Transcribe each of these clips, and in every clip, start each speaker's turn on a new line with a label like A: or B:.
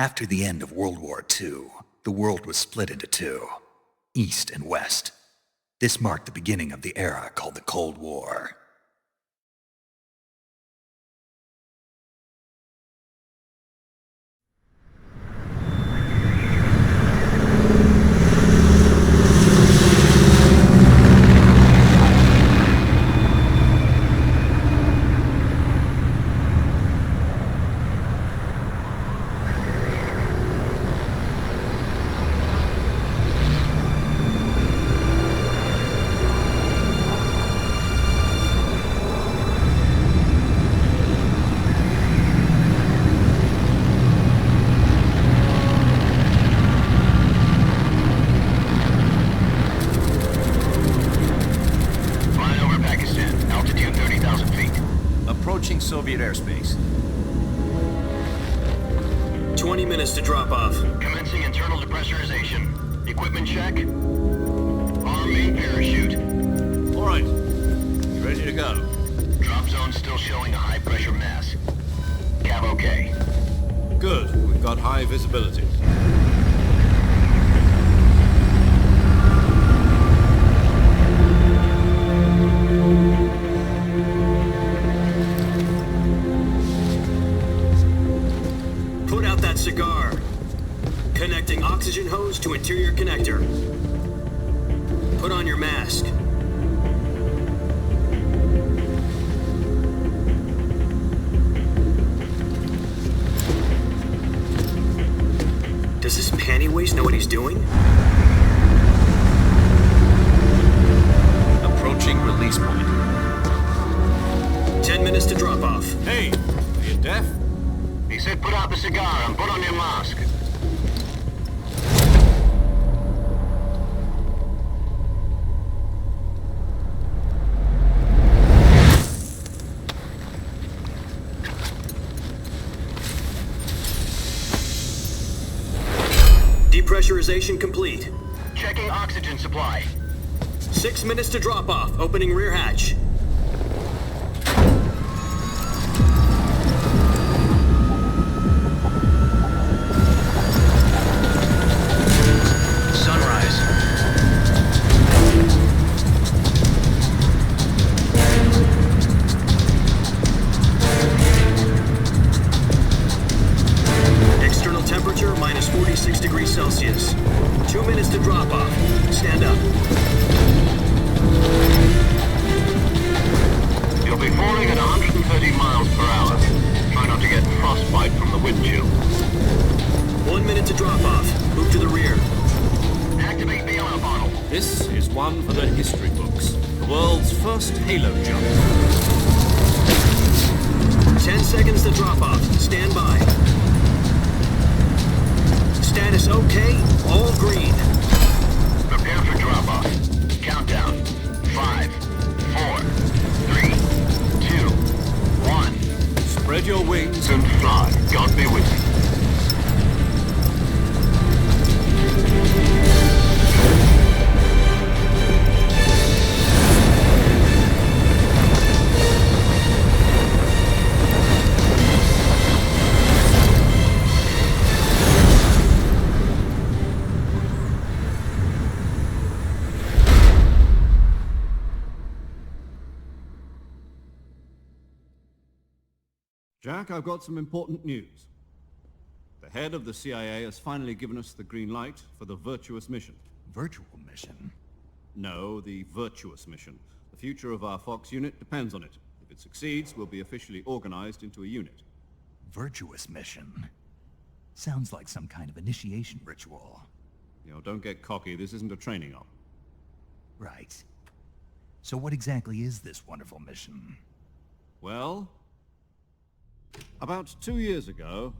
A: After the end of World War II, the world was split into two, East and West. This marked the beginning of the era called the Cold War.
B: Soviet airspace.
C: 20 minutes to drop off.
D: Commencing internal depressurization. Equipment check. Arm main parachute.
B: All right. You ready to go?
D: Drop zone still showing a high pressure mass. Cav okay.
B: Good. We've got high visibility.
C: Cigar. Connecting oxygen hose to interior connector. Put on your mask. Does this pantywaist know what he's doing?
B: Approaching release point.
C: 10 minutes to drop off.
B: Hey, are you deaf?
D: He said put out the cigar and put on your mask.
C: Depressurization complete.
D: Checking oxygen supply.
C: 6 minutes to drop off. Opening rear hatch. Celsius. 2 minutes to drop off. Stand up.
D: You'll be falling at 130 miles per hour. Try not to get frostbite from the wind chill.
C: 1 minute to drop off. Move to the rear.
D: Activate bailout bottle.
B: This is one for the history books. The world's first halo jump.
C: 10 seconds to drop off. Stand by. Status okay, all green.
D: Prepare for drop-off. Countdown. 5, 4, 3, 2, 1.
B: Spread your wings
D: and fly. God be with you.
E: Jack, I've got some important news. The head of the CIA has finally given us the green light for the virtuous mission.
A: Virtual mission?
E: No, the virtuous mission. The future of our Fox unit depends on it. If it succeeds, we'll be officially organized into a unit.
A: Virtuous mission? Sounds like some kind of initiation ritual.
E: You know, don't get cocky. This isn't a training op.
A: Right. So what exactly is this wonderful mission?
E: Well, about 2 years ago,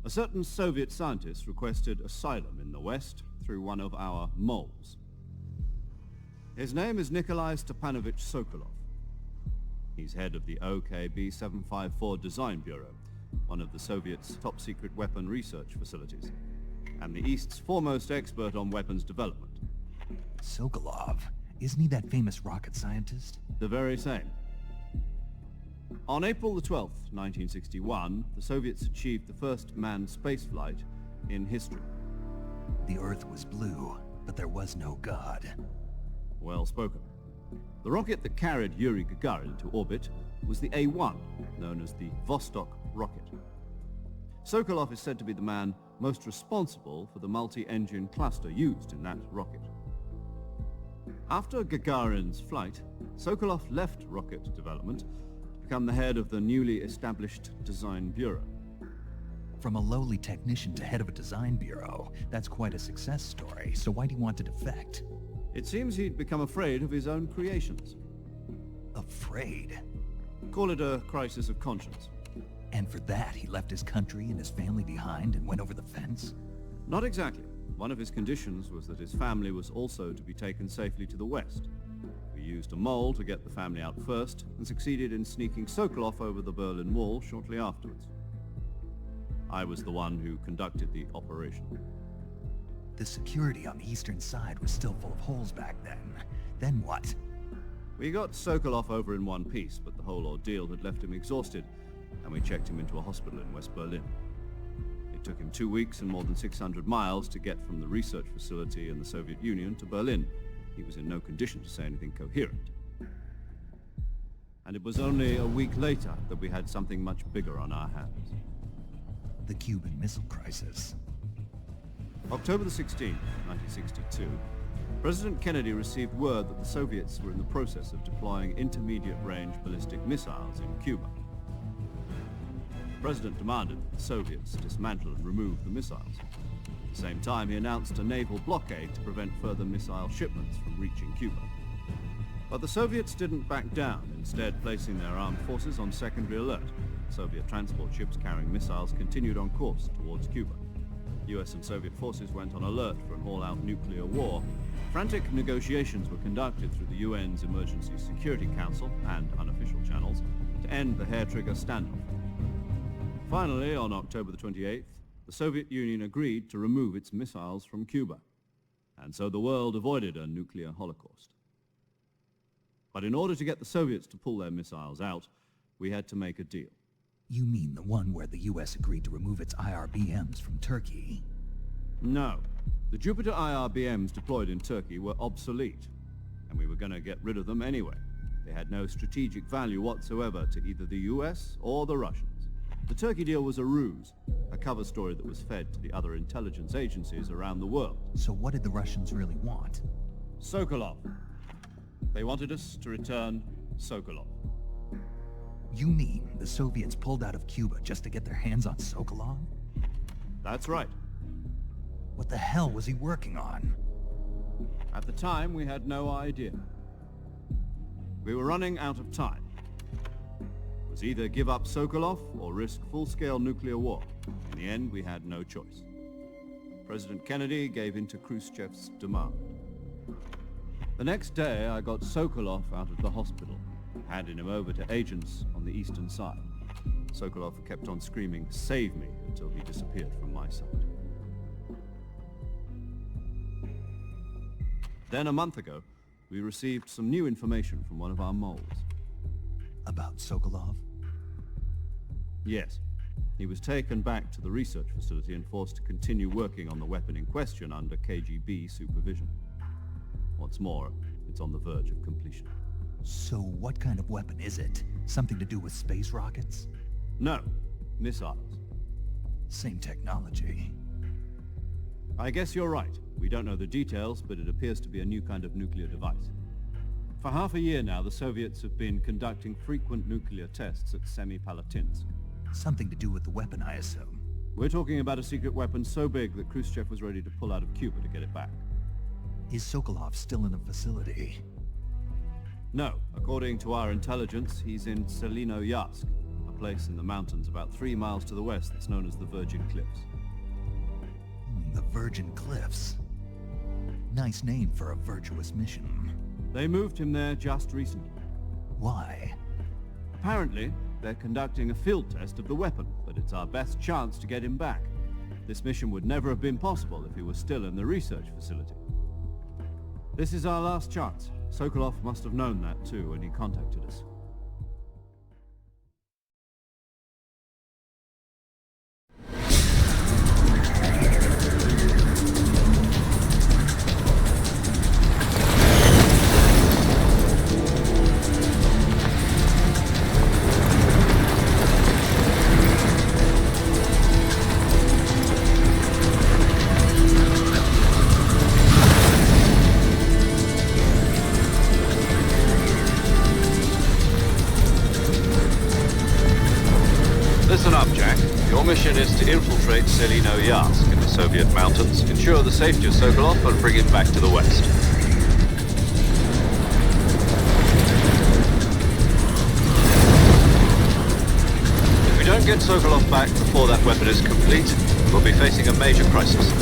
E: a certain Soviet scientist requested asylum in the West through one of our moles. His name is Nikolai Stepanovich Sokolov. He's head of the OKB 754 Design Bureau, one of the Soviets' top-secret weapon research facilities, and the East's foremost expert on weapons development.
A: Sokolov? Isn't he that famous rocket scientist?
E: The very same. On April the 12th, 1961, the Soviets achieved the first manned spaceflight in history.
A: The Earth was blue, but there was no God.
E: Well spoken. The rocket that carried Yuri Gagarin to orbit was the A-1, known as the Vostok rocket. Sokolov is said to be the man most responsible for the multi-engine cluster used in that rocket. After Gagarin's flight, Sokolov left rocket development to become the head of the newly established Design Bureau.
A: From a lowly technician to head of a design bureau, that's quite a success story, so why'd he want to defect?
E: It seems he'd become afraid of his own creations.
A: Afraid?
E: Call it a crisis of conscience.
A: And for that, he left his country and his family behind and went over the fence?
E: Not exactly. One of his conditions was that his family was also to be taken safely to the west. We used a mole to get the family out first and succeeded in sneaking Sokolov over the Berlin Wall shortly afterwards. I was the one who conducted the operation.
A: The security on the eastern side was still full of holes back then. Then what?
E: We got Sokolov over in one piece, but the whole ordeal had left him exhausted, and we checked him into a hospital in West Berlin. It took him 2 weeks and more than 600 miles to get from the research facility in the Soviet Union to Berlin. He was in no condition to say anything coherent. And it was only a week later that we had something much bigger on our hands.
A: The Cuban Missile Crisis.
E: October the 16th, 1962, President Kennedy received word that the Soviets were in the process of deploying intermediate-range ballistic missiles in Cuba. The President demanded that the Soviets dismantle and remove the missiles. At the same time, he announced a naval blockade to prevent further missile shipments from reaching Cuba. But the Soviets didn't back down, instead placing their armed forces on secondary alert. Soviet transport ships carrying missiles continued on course towards Cuba. US and Soviet forces went on alert for an all-out nuclear war. Frantic negotiations were conducted through the UN's Emergency Security Council and unofficial channels to end the hair-trigger standoff. Finally, on October the 28th, the Soviet Union agreed to remove its missiles from Cuba, and so the world avoided a nuclear holocaust. But in order to get the Soviets to pull their missiles out, we had to make a deal.
A: You mean the one where the US agreed to remove its IRBMs from Turkey?
E: No. The Jupiter IRBMs deployed in Turkey were obsolete, and we were going to get rid of them anyway. They had no strategic value whatsoever to either the US or the Russians. The Turkey deal was a ruse, a cover story that was fed to the other intelligence agencies around the world.
A: So what did the Russians really want?
E: Sokolov. They wanted us to return Sokolov.
A: You mean the Soviets pulled out of Cuba just to get their hands on Sokolov?
E: That's right.
A: What the hell was he working on?
E: At the time, we had no idea. We were running out of time. It was either give up Sokolov or risk full-scale nuclear war. In the end, we had no choice. President Kennedy gave in to Khrushchev's demand. The next day, I got Sokolov out of the hospital, handing him over to agents on the eastern side. Sokolov kept on screaming, "Save me," until he disappeared from my sight. Then a month ago, we received some new information from one of our moles.
A: About Sokolov?
E: Yes. He was taken back to the research facility and forced to continue working on the weapon in question under KGB supervision. What's more, it's on the verge of completion.
A: So what kind of weapon is it? Something to do with space rockets?
E: No, missiles.
A: Same technology.
E: I guess you're right. We don't know the details, but it appears to be a new kind of nuclear device. For half a year now, the Soviets have been conducting frequent nuclear tests at Semipalatinsk.
A: Something to do with the weapon, I assume.
E: We're talking about a secret weapon so big that Khrushchev was ready to pull out of Cuba to get it back.
A: Is Sokolov still in the facility?
E: No. According to our intelligence, he's in Selinoyarsk, a place in the mountains about 3 miles to the west that's known as the Virgin Cliffs.
A: The Virgin Cliffs. Nice name for a virtuous mission.
E: They moved him there just recently.
A: Why?
E: Apparently, they're conducting a field test of the weapon, but it's our best chance to get him back. This mission would never have been possible if he was still in the research facility. This is our last chance. Sokolov must have known that too when he contacted us.
B: Jack. Your mission is to infiltrate Selino Yask in the Soviet mountains, ensure the safety of Sokolov, and bring him back to the West. If we don't get Sokolov back before that weapon is complete, we'll be facing a major crisis.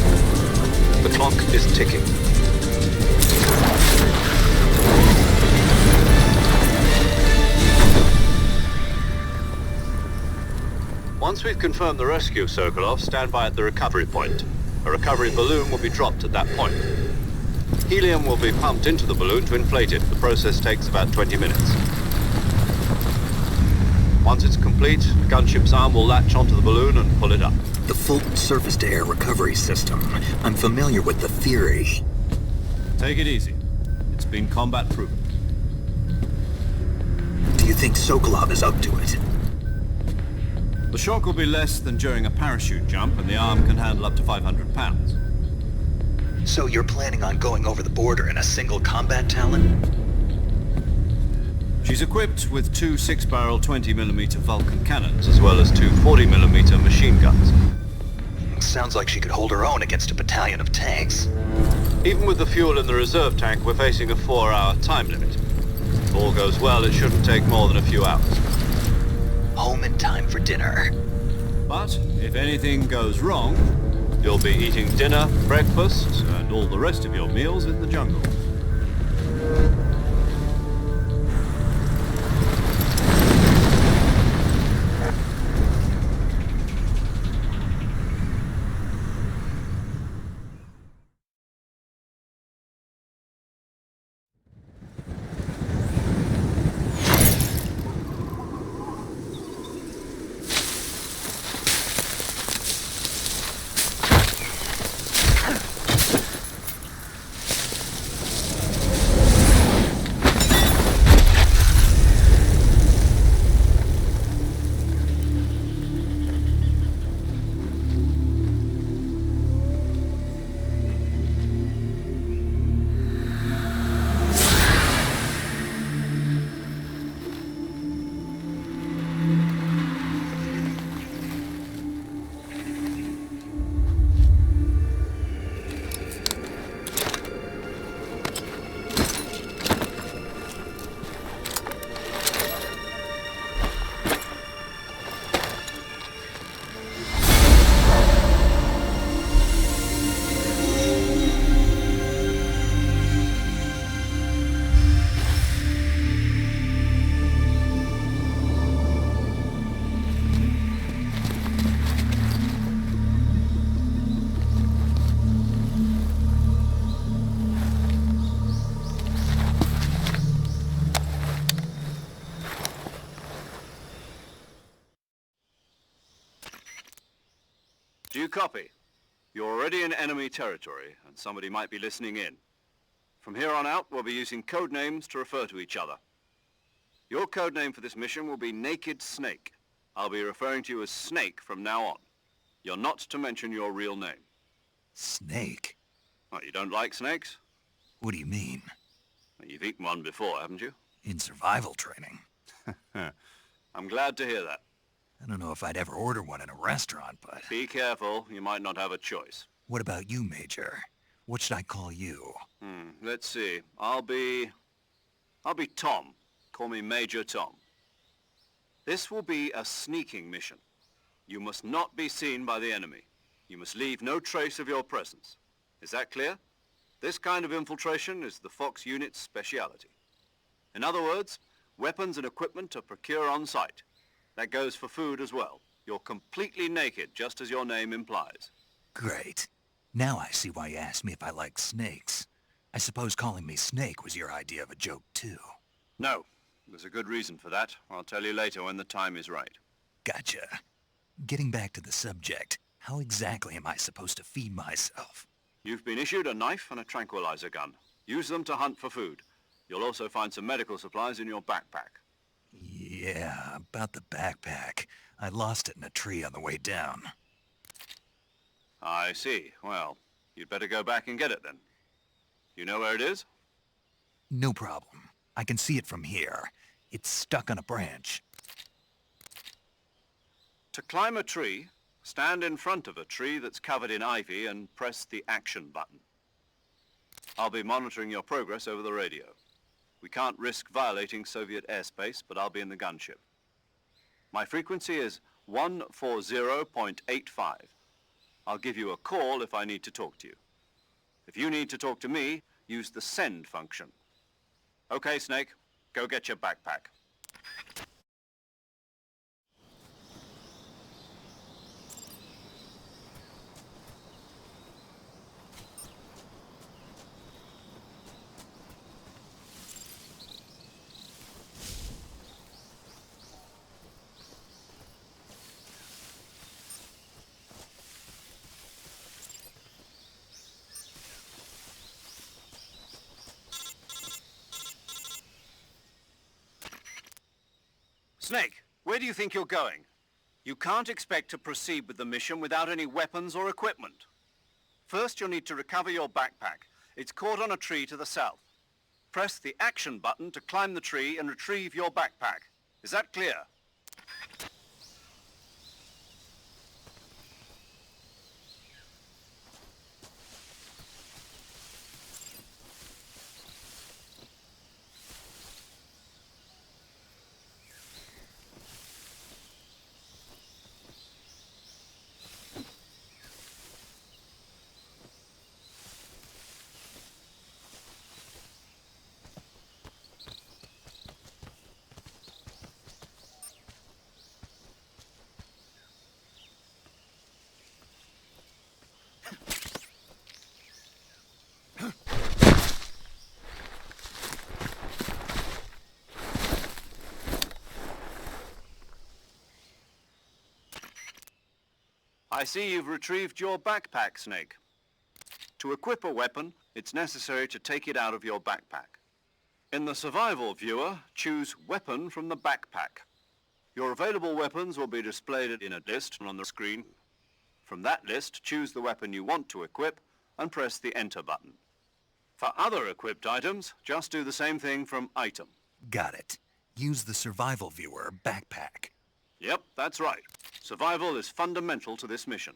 B: The clock is ticking. Once we've confirmed the rescue of Sokolov, stand by at the recovery point. A recovery balloon will be dropped at that point. Helium will be pumped into the balloon to inflate it. The process takes about 20 minutes. Once it's complete, the gunship's arm will latch onto the balloon and pull it up.
C: The Fulton surface-to-air recovery system. I'm familiar with the theory.
E: Take it easy. It's been combat-proven.
C: Do you think Sokolov is up to it?
E: The shock will be less than during a parachute jump, and the arm can handle up to 500 pounds.
A: So you're planning on going over the border in a single combat Talon?
E: She's equipped with two 6-barrel 20mm Vulcan cannons, as well as two 40mm machine guns.
A: Sounds like she could hold her own against a battalion of tanks.
B: Even with the fuel in the reserve tank, we're facing a 4-hour time limit. If all goes well, it shouldn't take more than a few hours.
A: Home in time for dinner.
E: But if anything goes wrong, you'll be eating dinner, breakfast, and all the rest of your meals in the jungle. Do you copy? You're already in enemy territory, and somebody might be listening in. From here on out, we'll be using code names to refer to each other. Your code name for this mission will be Naked Snake. I'll be referring to you as Snake from now on. You're not to mention your real name.
A: Snake?
B: What, you don't like snakes?
A: What do you mean?
B: Well, you've eaten one before, haven't you?
A: In survival training.
B: I'm glad to hear that.
A: I don't know if I'd ever order one in a restaurant, but...
B: Be careful, you might not have a choice.
A: What about you, Major? What should I call you?
B: Let's see. I'll be Tom. Call me Major Tom. This will be a sneaking mission. You must not be seen by the enemy. You must leave no trace of your presence. Is that clear? This kind of infiltration is the Fox unit's speciality. In other words, weapons and equipment are procured on site. That goes for food as well. You're completely naked, just as your name implies.
A: Great. Now I see why you asked me if I like snakes. I suppose calling me Snake was your idea of a joke, too.
B: No. There's a good reason for that. I'll tell you later when the time is right.
A: Gotcha. Getting back to the subject, how exactly am I supposed to feed myself?
B: You've been issued a knife and a tranquilizer gun. Use them to hunt for food. You'll also find some medical supplies in your backpack.
A: Yeah, about the backpack. I lost it in a tree on the way down.
B: I see. Well, you'd better go back and get it then. You know where it is?
A: No problem. I can see it from here. It's stuck on a branch.
B: To climb a tree, stand in front of a tree that's covered in ivy and press the action button. I'll be monitoring your progress over the radio. We can't risk violating Soviet airspace, but I'll be in the gunship. My frequency is 140.85. I'll give you a call if I need to talk to you. If you need to talk to me, use the send function. Okay, Snake, go get your backpack. Snake, where do you think you're going? You can't expect to proceed with the mission without any weapons or equipment. First, you'll need to recover your backpack. It's caught on a tree to the south. Press the action button to climb the tree and retrieve your backpack. Is that clear? I see you've retrieved your backpack, Snake. To equip a weapon, it's necessary to take it out of your backpack. In the survival viewer, choose Weapon from the backpack. Your available weapons will be displayed in a list on the screen. From that list, choose the weapon you want to equip and press the Enter button. For other equipped items, just do the same thing from Item.
A: Got it. Use the survival viewer backpack.
B: Yep, that's right. Survival is fundamental to this mission.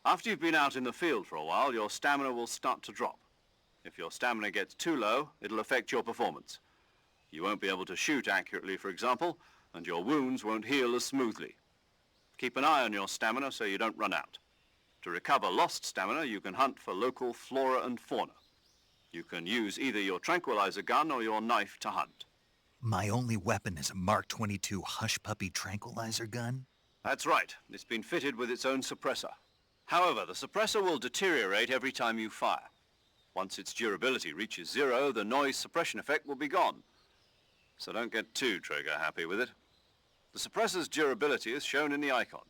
B: After you've been out in the field for a while, your stamina will start to drop. If your stamina gets too low, it'll affect your performance. You won't be able to shoot accurately, for example, and your wounds won't heal as smoothly. Keep an eye on your stamina so you don't run out. To recover lost stamina, you can hunt for local flora and fauna. You can use either your tranquilizer gun or your knife to hunt.
A: My only weapon is a Mark 22 Hush Puppy tranquilizer gun?
B: That's right. It's been fitted with its own suppressor. However, the suppressor will deteriorate every time you fire. Once its durability reaches 0, the noise suppression effect will be gone. So don't get too trigger-happy with it. The suppressor's durability is shown in the icon.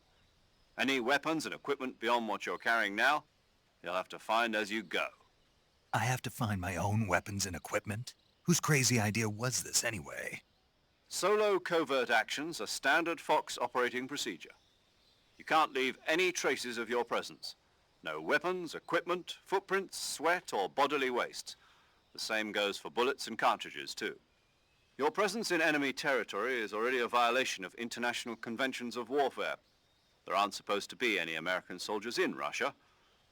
B: Any weapons and equipment beyond what you're carrying now, you'll have to find as you go.
A: I have to find my own weapons and equipment? Whose crazy idea was this anyway?
B: Solo covert actions are standard Fox operating procedure. You can't leave any traces of your presence. No weapons, equipment, footprints, sweat, or bodily waste. The same goes for bullets and cartridges, too. Your presence in enemy territory is already a violation of international conventions of warfare. There aren't supposed to be any American soldiers in Russia.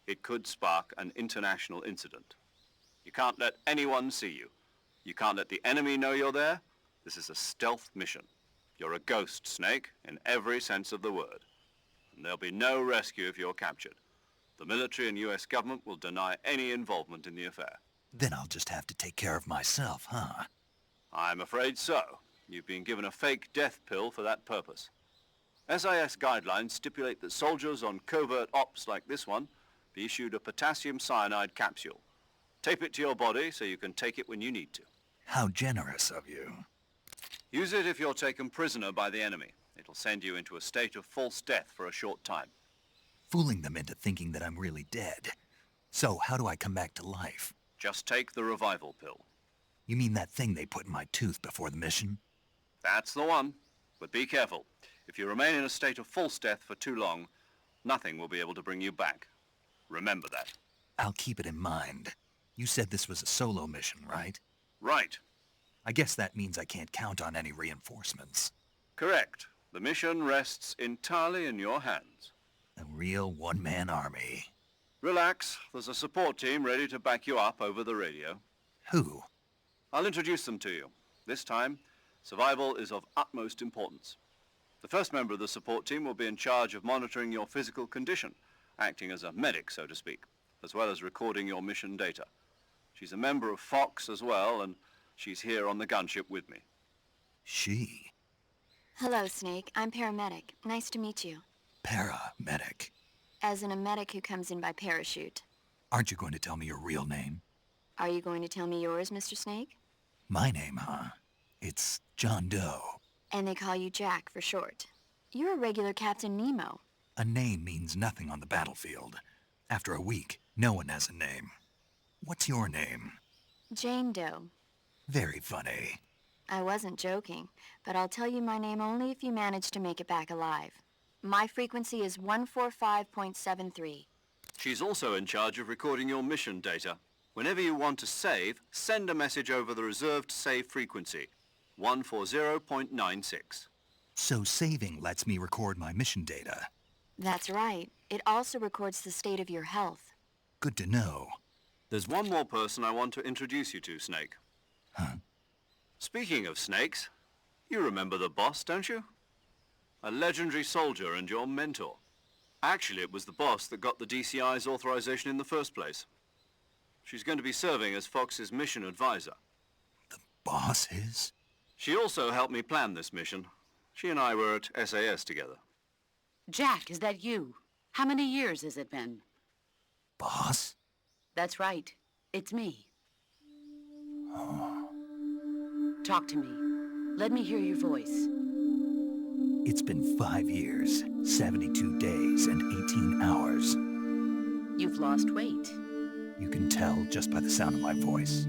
B: It could spark an international incident. You can't let anyone see you. You can't let the enemy know you're there. This is a stealth mission. You're a ghost, Snake, in every sense of the word. And there'll be no rescue if you're captured. The military and US government will deny any involvement in the affair.
A: Then I'll just have to take care of myself, huh?
B: I'm afraid so. You've been given a fake death pill for that purpose. SIS guidelines stipulate that soldiers on covert ops like this one be issued a potassium cyanide capsule. Tape it to your body so you can take it when you need to.
A: How generous of you.
B: Use it if you're taken prisoner by the enemy. It'll send you into a state of false death for a short time.
A: Fooling them into thinking that I'm really dead. So how do I come back to life?
B: Just take the revival pill.
A: You mean that thing they put in my tooth before the mission?
B: That's the one. But be careful. If you remain in a state of false death for too long, nothing will be able to bring you back. Remember that.
A: I'll keep it in mind. You said this was a solo mission, right?
B: Right.
A: I guess that means I can't count on any reinforcements.
B: Correct. The mission rests entirely in your hands.
A: A real one-man army.
B: Relax, there's a support team ready to back you up over the radio.
A: Who?
B: I'll introduce them to you. This time, survival is of utmost importance. The first member of the support team will be in charge of monitoring your physical condition, acting as a medic, so to speak, as well as recording your mission data. She's a member of Fox as well, and she's here on the gunship with me.
A: She?
F: Hello, Snake. I'm paramedic. Nice to meet you.
A: Paramedic.
F: As in a medic who comes in by parachute.
A: Aren't you going to tell me your real name?
F: Are you going to tell me yours, Mr. Snake?
A: My name, huh? It's John Doe.
F: And they call you Jack for short. You're a regular Captain Nemo.
A: A name means nothing on the battlefield. After a week, no one has a name. What's your name?
F: Jane Doe.
A: Very funny.
F: I wasn't joking, but I'll tell you my name only if you manage to make it back alive. My frequency is 145.73.
B: She's also in charge of recording your mission data. Whenever you want to save, send a message over the reserved save frequency, 140.96.
A: So saving lets me record my mission data.
F: That's right. It also records the state of your health.
A: Good to know.
B: There's one more person I want to introduce you to, Snake.
A: Huh?
B: Speaking of snakes, you remember the boss, don't you? A legendary soldier and your mentor. Actually, it was the boss that got the DCI's authorization in the first place. She's going to be serving as Fox's mission advisor.
A: The boss is?
B: She also helped me plan this mission. She and I were at SAS together.
G: Jack, is that you? How many years has it been?
A: Boss?
G: That's right. It's me.
A: Oh.
G: Talk to me. Let me hear your voice.
A: It's been 5 years, 72 days, and 18 hours.
G: You've lost weight.
A: You can tell just by the sound of my voice.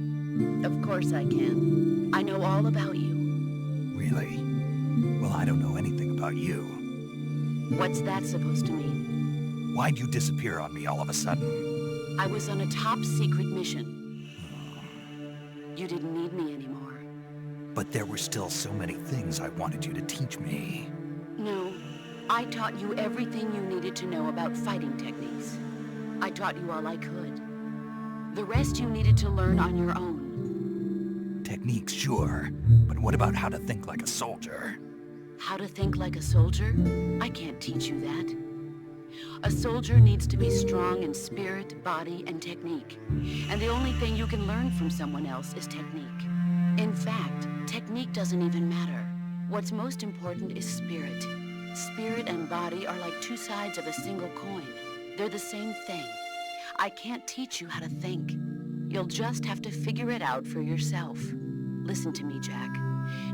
G: Of course I can. I know all about you.
A: Really? Well, I don't know anything about you.
G: What's that supposed to mean?
A: Why'd you disappear on me all of a sudden?
G: I was on a top-secret mission. You didn't need me anymore.
A: But there were still so many things I wanted you to teach me.
G: No, I taught you everything you needed to know about fighting techniques. I taught you all I could. The rest you needed to learn on your own.
A: Techniques, sure. But what about how to think like a soldier?
G: How to think like a soldier? I can't teach you that. A soldier needs to be strong in spirit, body, and technique. And the only thing you can learn from someone else is technique. In fact, technique doesn't even matter. What's most important is spirit. Spirit and body are like two sides of a single coin. They're the same thing. I can't teach you how to think. You'll just have to figure it out for yourself. Listen to me, Jack.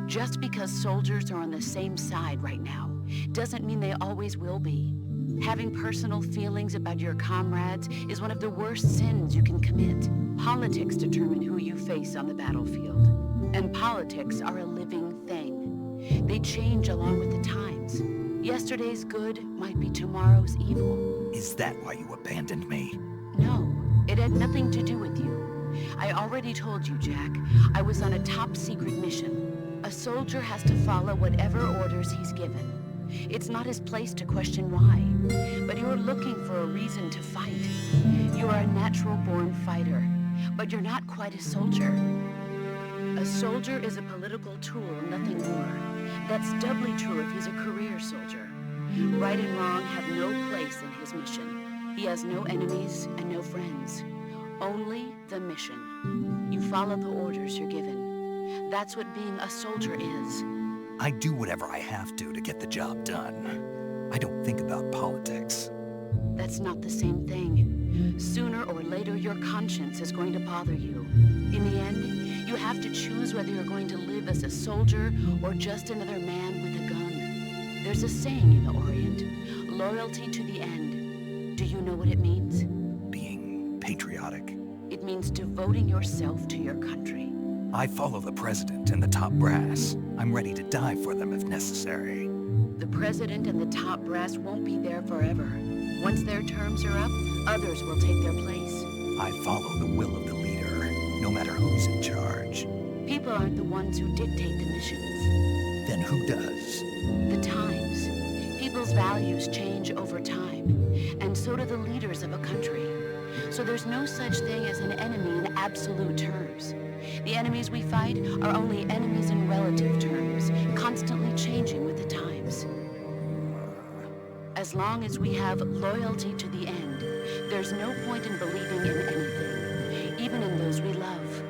G: Just because soldiers are on the same side right now doesn't mean they always will be. Having personal feelings about your comrades is one of the worst sins you can commit. Politics determine who you face on the battlefield. And politics are a living thing. They change along with the times. Yesterday's good might be tomorrow's evil.
A: Is that why you abandoned me?
G: No, it had nothing to do with you. I already told you, Jack. I was on a top-secret mission. A soldier has to follow whatever orders he's given. It's not his place to question why. But you're looking for a reason to fight. You are a natural-born fighter, but you're not quite a soldier. A soldier is a political tool, nothing more. That's doubly true if he's a career soldier. Right and wrong have no place in his mission. He has no enemies and no friends. Only the mission. You follow the orders you're given. That's what being a soldier is.
A: I do whatever I have to get the job done. I don't think about politics.
G: That's not the same thing. Sooner or later, your conscience is going to bother you. In the end, you have to choose whether you're going to live as a soldier or just another man with a gun. There's a saying in the Orient, loyalty to the end. Do you know what it means?
A: Being patriotic.
G: It means devoting yourself to your country.
A: I follow the president and the top brass. I'm ready to die for them if necessary.
G: The president and the top brass won't be there forever. Once their terms are up, others will take their place.
A: I follow the will of the leader, no matter who's in charge.
G: People aren't the ones who dictate the missions.
A: Then who does?
G: The times. People's values change over time, and so do the leaders of a country. So there's no such thing as an enemy in absolute terms. The enemies we fight are only enemies in relative terms, constantly changing with the times. As long as we have loyalty to the end, there's no point in believing in anything, even in those we love.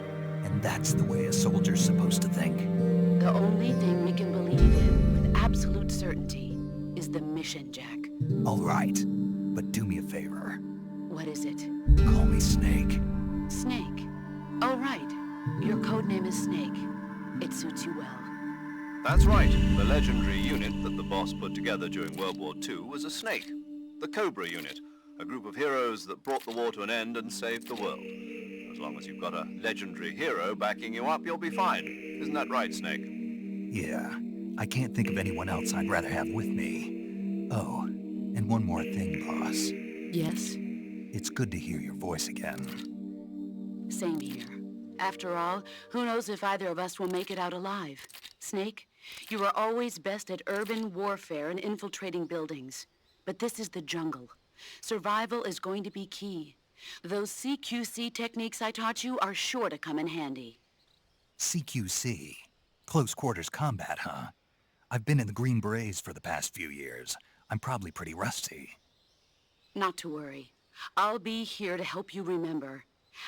A: And that's the way a soldier's supposed to think.
G: The only thing we can believe in with absolute certainty is the mission, Jack.
A: All right, but do me a favor.
G: What is it?
A: Call me Snake.
G: Snake. Oh, right. Your code name is Snake. It suits you well.
B: That's right. The legendary unit that the boss put together during World War II was a snake. The Cobra unit, a group of heroes that brought the war to an end and saved the world. As long as you've got a legendary hero backing you up, you'll be fine. Isn't that right, Snake?
A: Yeah, I can't think of anyone else I'd rather have with me. Oh, and one more thing, boss.
G: Yes?
A: It's good to hear your voice again.
G: Same here. After all, who knows if either of us will make it out alive? Snake, you are always best at urban warfare and infiltrating buildings. But this is the jungle. Survival is going to be key. Those CQC techniques I taught you are sure to come in handy.
A: CQC? Close quarters combat, huh? I've been in the Green Berets for the past few years. I'm probably pretty rusty.
G: Not to worry. I'll be here to help you remember.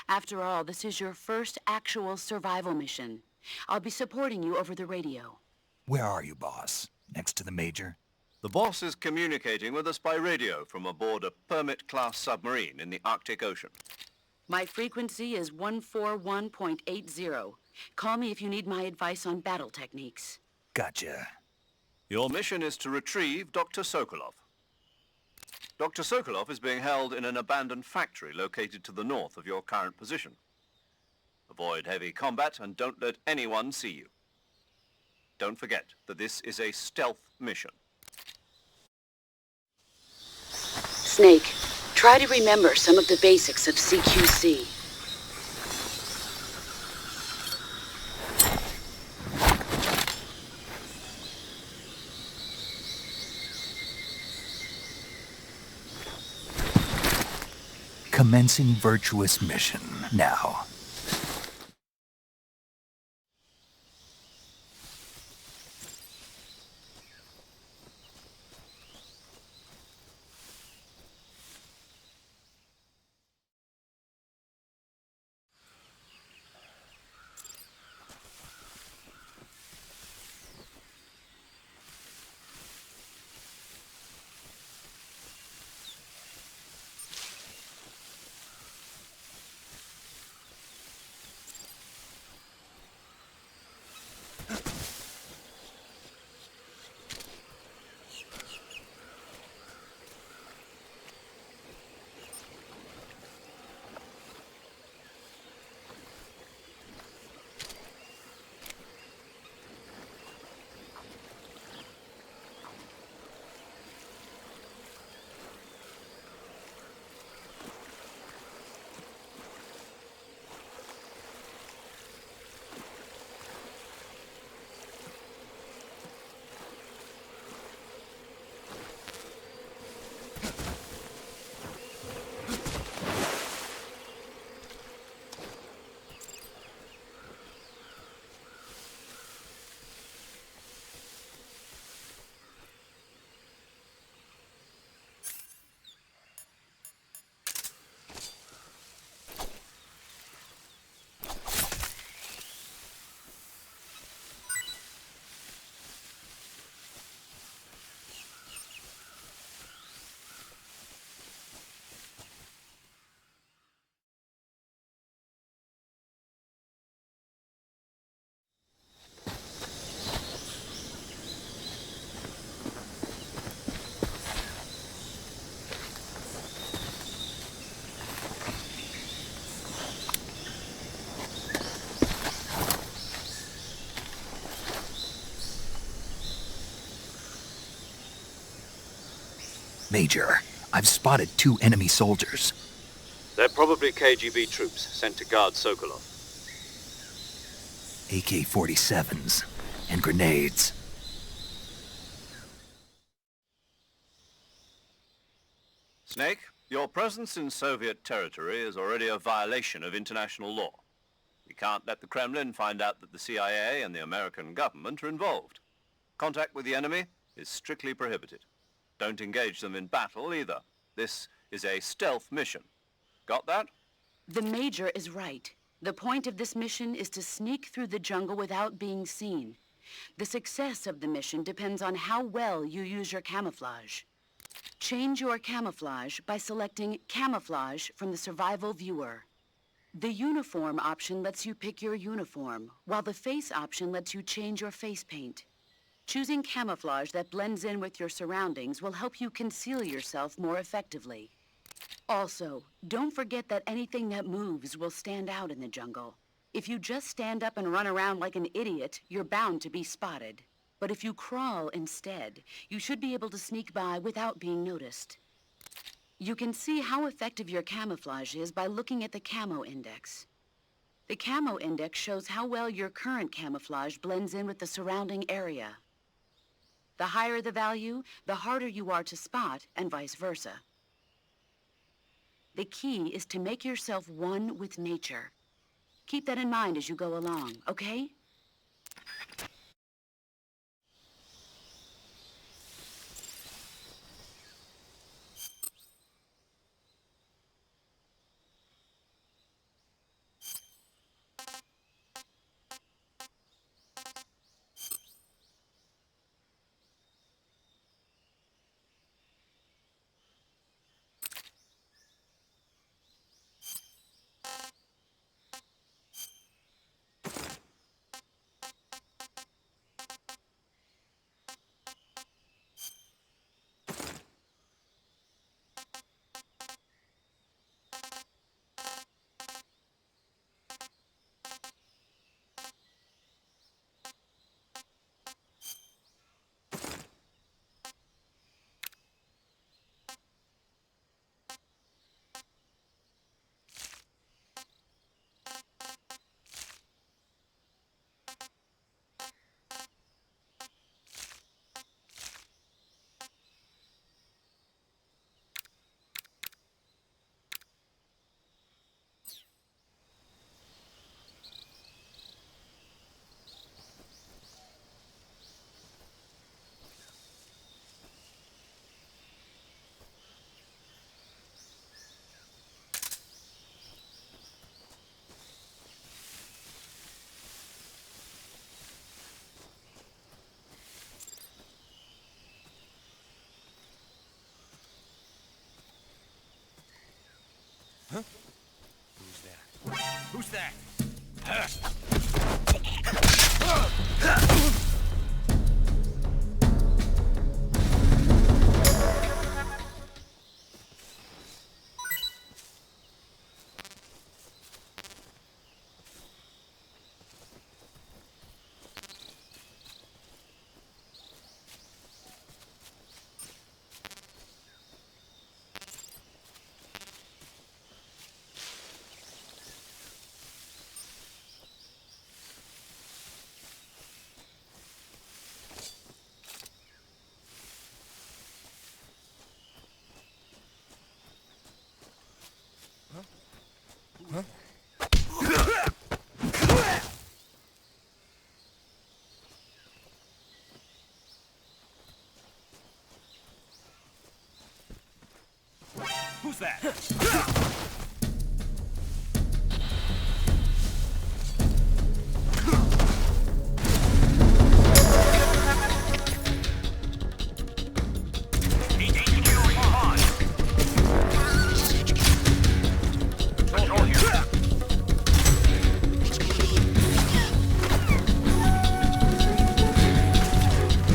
G: After all, this is your first actual survival mission. I'll be supporting you over the radio.
A: Where are you, boss? Next to the Major?
B: The boss is communicating with us by radio from aboard a Permit-class submarine in the Arctic Ocean.
G: My frequency is 141.80. Call me if you need my advice on battle techniques.
A: Gotcha.
B: Your mission is to retrieve Dr. Sokolov. Dr. Sokolov is being held in an abandoned factory located to the north of your current position. Avoid heavy combat and don't let anyone see you. Don't forget that this is a stealth mission.
G: Snake, try to remember some of the basics of CQC.
A: Commencing virtuous mission now. Major, I've spotted 2 enemy soldiers.
B: They're probably KGB troops sent to guard Sokolov.
A: AK-47s and grenades.
B: Snake, your presence in Soviet territory is already a violation of international law. We can't let the Kremlin find out that the CIA and the American government are involved. Contact with the enemy is strictly prohibited. Don't engage them in battle either. This is a stealth mission. Got that?
G: The Major is right. The point of this mission is to sneak through the jungle without being seen. The success of the mission depends on how well you use your camouflage. Change your camouflage by selecting Camouflage from the Survival Viewer. The Uniform option lets you pick your uniform, while the Face option lets you change your face paint. Choosing camouflage that blends in with your surroundings will help you conceal yourself more effectively. Also, don't forget that anything that moves will stand out in the jungle. If you just stand up and run around like an idiot, you're bound to be spotted. But if you crawl instead, you should be able to sneak by without being noticed. You can see how effective your camouflage is by looking at the Camo Index. The Camo Index shows how well your current camouflage blends in with the surrounding area. The higher the value, the harder you are to spot, and vice versa. The key is to make yourself one with nature. Keep that in mind as you go along, okay?
H: Who's that? Who's that?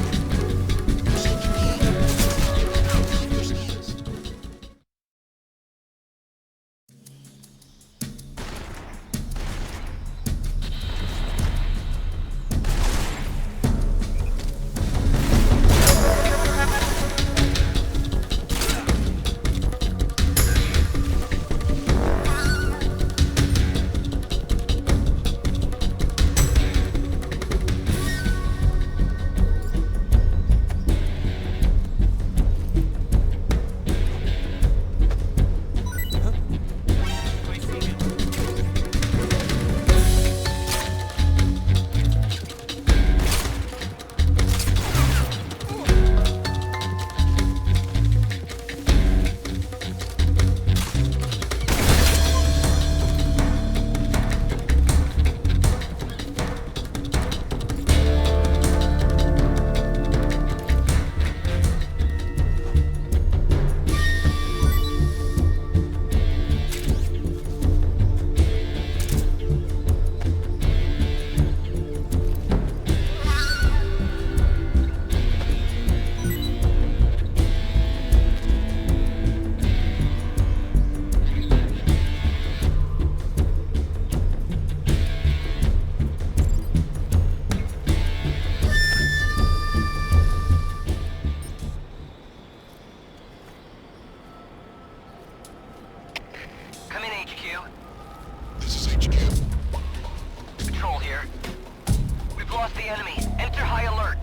I: the enemy. Enter high alert.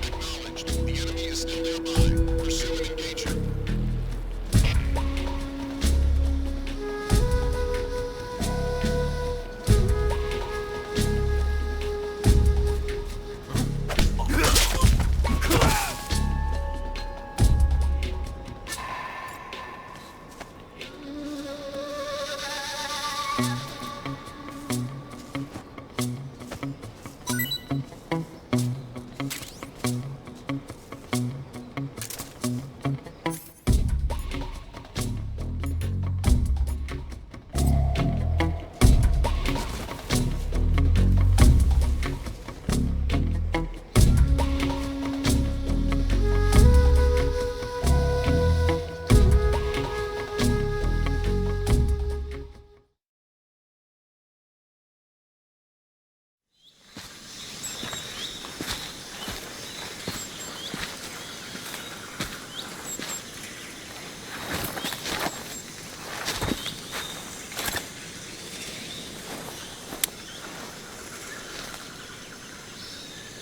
J: Acknowledged. The enemy is still nearby. Pursue and engage him.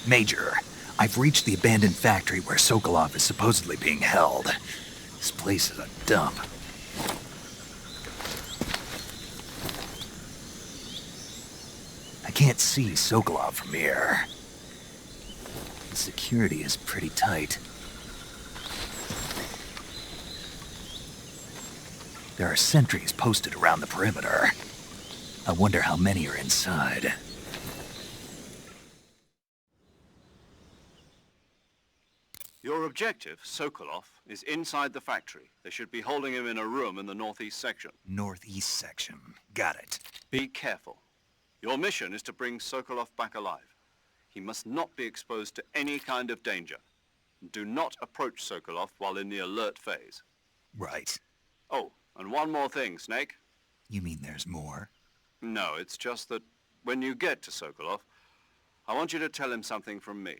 A: Major, I've reached the abandoned factory where Sokolov is supposedly being held. This place is a dump. I can't see Sokolov from here. The security is pretty tight. There are sentries posted around the perimeter. I wonder how many are inside.
B: Your objective, Sokolov, is inside the factory. They should be holding him in a room in the northeast section.
A: Northeast section. Got it.
B: Be careful. Your mission is to bring Sokolov back alive. He must not be exposed to any kind of danger. Do not approach Sokolov while in the alert phase.
A: Right.
B: Oh, and one more thing, Snake.
A: You mean there's more?
B: No, it's just that when you get to Sokolov, I want you to tell him something from me.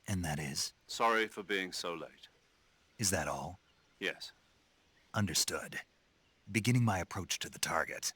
A: And that is?
B: Sorry for being so late.
A: Is that all?
B: Yes.
A: Understood. Beginning my approach to the target.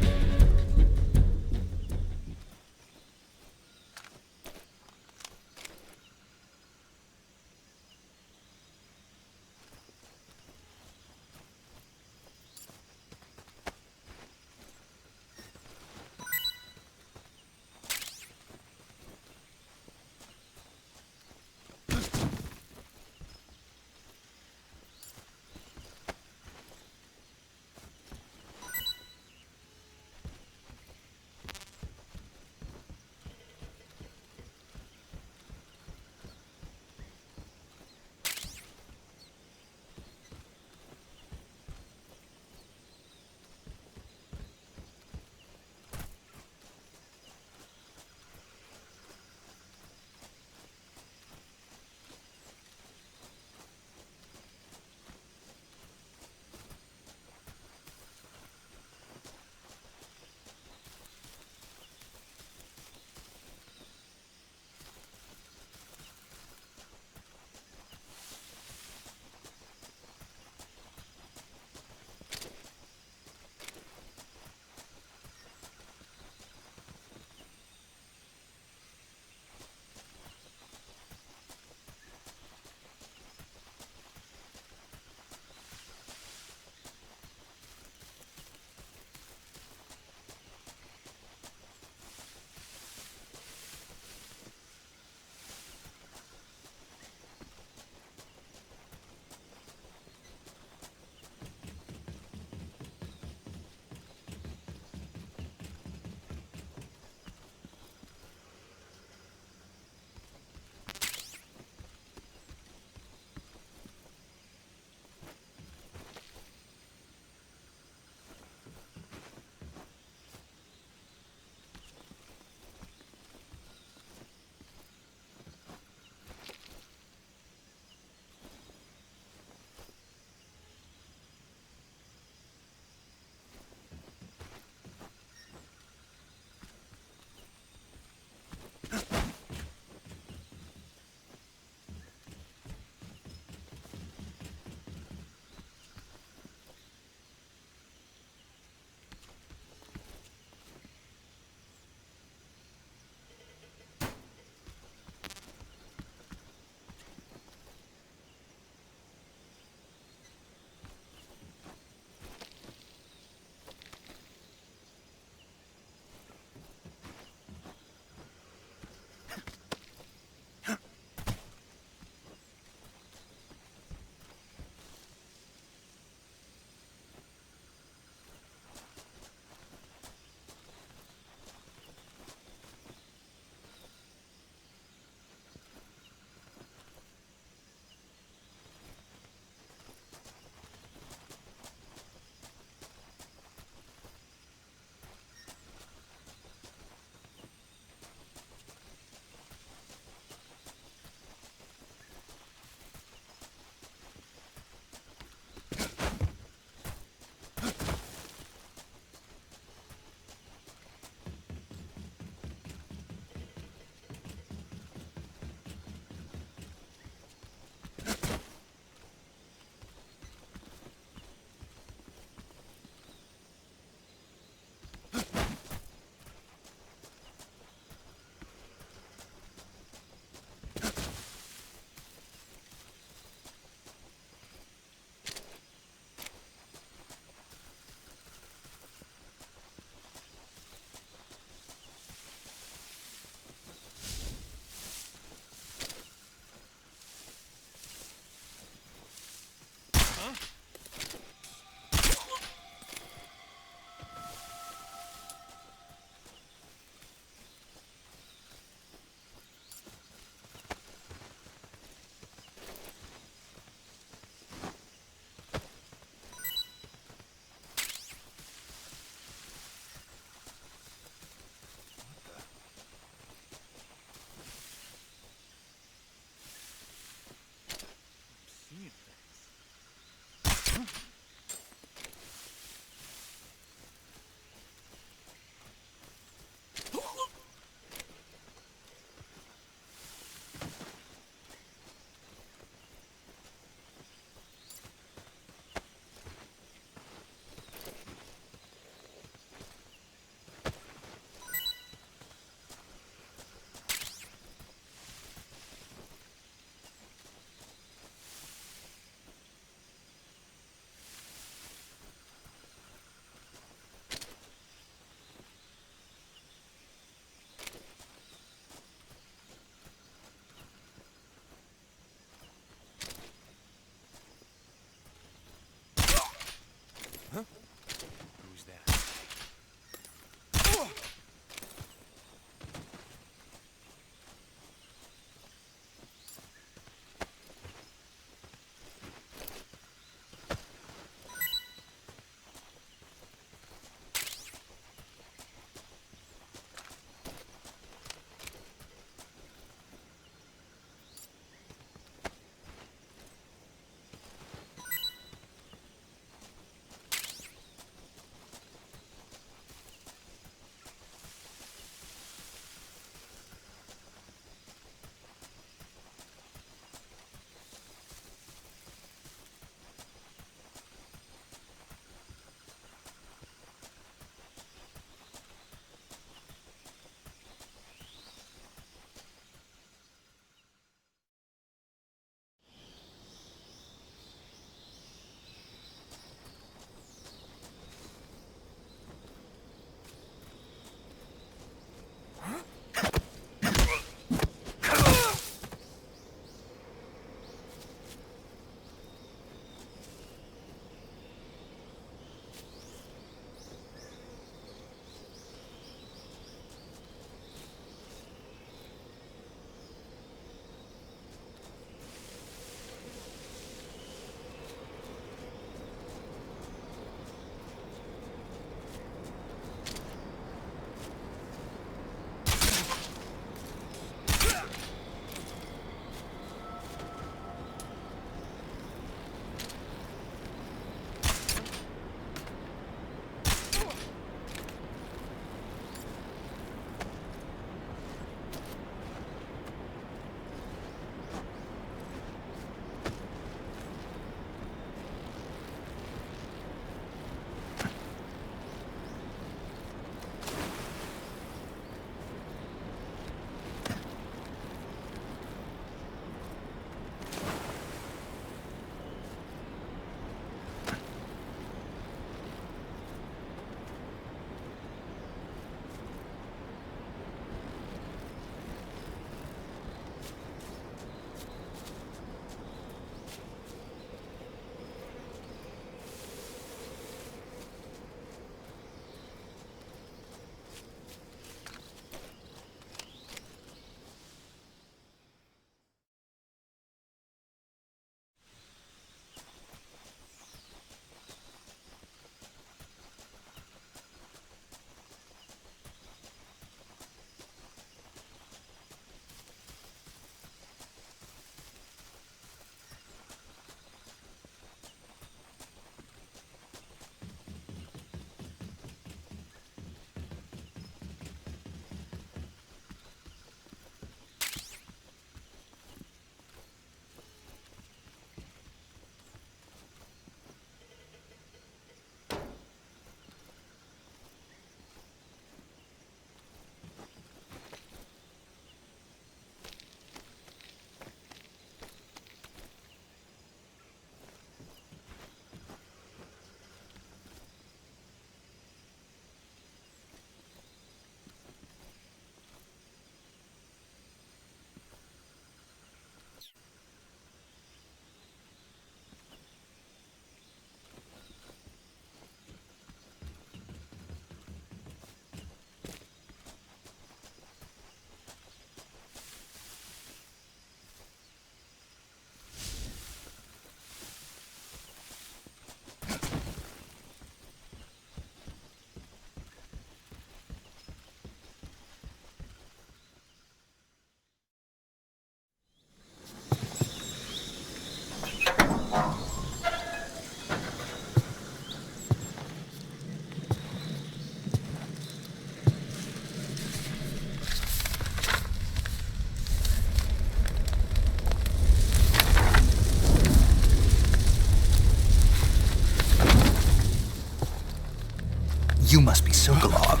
A: You must be Sokolov.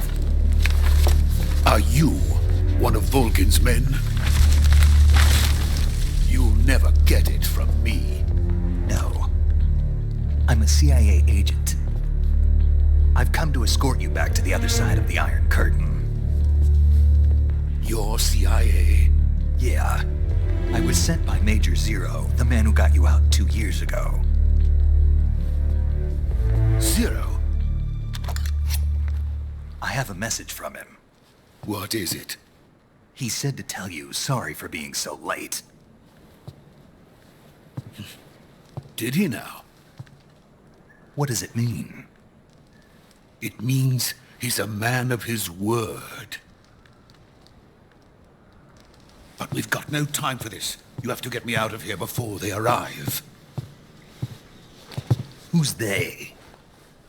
I: Are you one of Volgin's men? You'll never get it from me.
A: No. I'm a CIA agent. I've come to escort you back to the other side of the Iron Curtain.
I: You're CIA?
A: Yeah. I was sent by Major Zero, the man who got you out 2 years ago.
I: Zero?
A: I have a message from him.
I: What is it?
A: He said to tell you sorry for being so late.
I: Did he now?
A: What does it mean?
I: It means he's a man of his word. But we've got no time for this. You have to get me out of here before they arrive.
A: Who's they?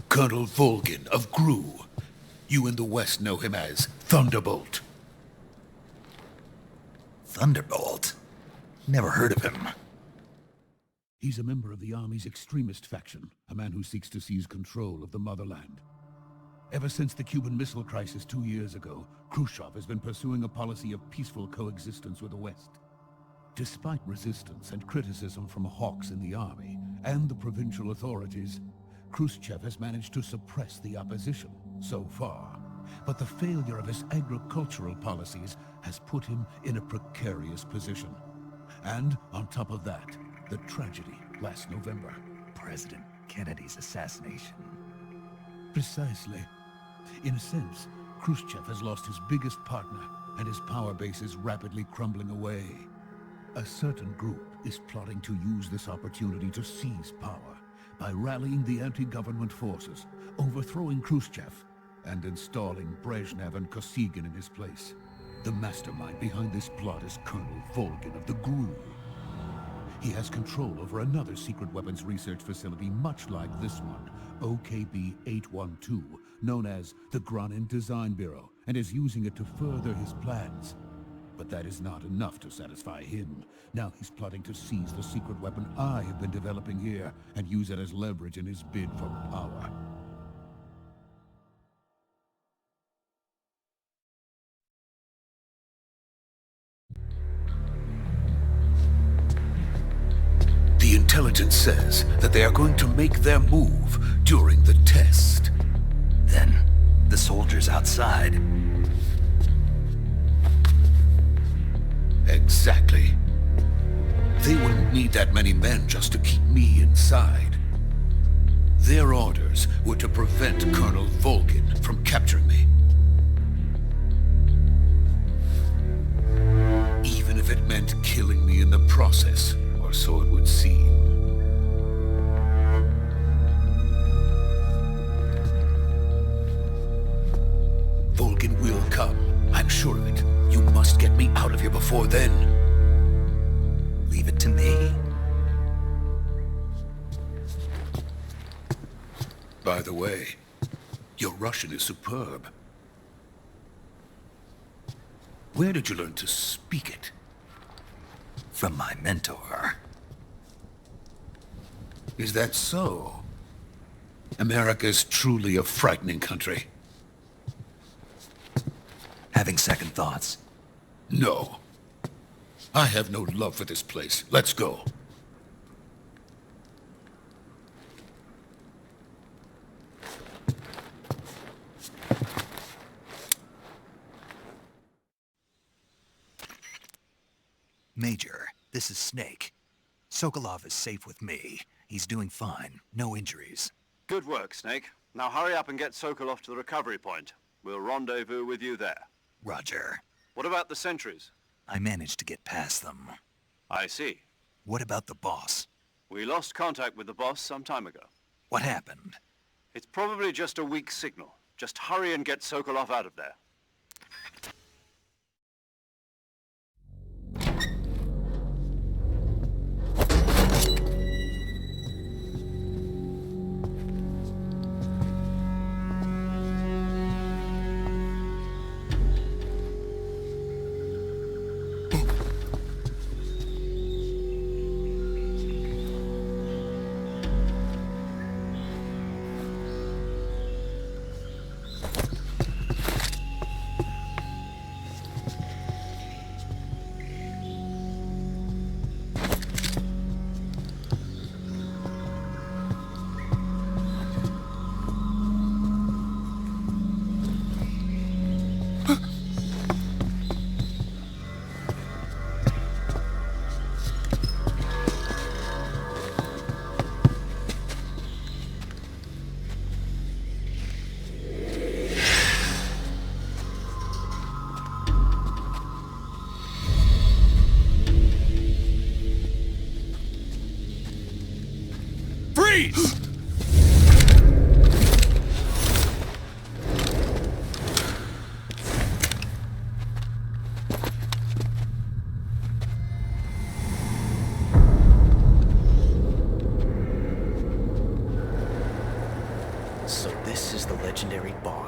I: Colonel Volgin of GRU. You in the West know him as Thunderbolt.
A: Thunderbolt? Never heard of him.
I: He's a member of the Army's extremist faction, a man who seeks to seize control of the motherland. Ever since the Cuban Missile Crisis 2 years ago, Khrushchev has been pursuing a policy of peaceful coexistence with the West. Despite resistance and criticism from hawks in the army and the provincial authorities, Khrushchev has managed to suppress the opposition so far. But the failure of his agricultural policies has put him in a precarious position. And on top of that, the tragedy last November.
A: President Kennedy's assassination.
I: Precisely. In a sense, Khrushchev has lost his biggest partner, and his power base is rapidly crumbling away. A certain group is plotting to use this opportunity to seize power by rallying the anti-government forces, overthrowing Khrushchev, and installing Brezhnev and Kosygin in his place. The mastermind behind this plot is Colonel Volgin of the GRU. He has control over another secret weapons research facility much like this one, OKB-812, known as the Granin Design Bureau, and is using it to further his plans. But that is not enough to satisfy him. Now he's plotting to seize the secret weapon I have been developing here and use it as leverage in his bid for power. The intelligence says that they are going to make their move during the test.
A: Then, the soldiers outside.
I: Exactly. They wouldn't need that many men just to keep me inside. Their orders were to prevent Colonel Volgin from capturing me. Even if it meant killing me in the process, or so it would seem. Volgin will come. I'm sure of it. You must get me out of here before then.
A: Leave it to me.
I: By the way, your Russian is superb. Where did you learn to speak it?
A: From my mentor.
I: Is that so? America is truly a frightening country.
A: Having second thoughts?
I: No. I have no love for this place. Let's go.
A: Major, this is Snake. Sokolov is safe with me. He's doing fine. No injuries.
B: Good work, Snake. Now hurry up and get Sokolov to the recovery point. We'll rendezvous with you there.
A: Roger.
B: What about the sentries?
A: I managed to get past them.
B: I see.
A: What about the boss?
B: We lost contact with the boss some time ago.
A: What happened?
B: It's probably just a weak signal. Just hurry and get Sokolov out of there.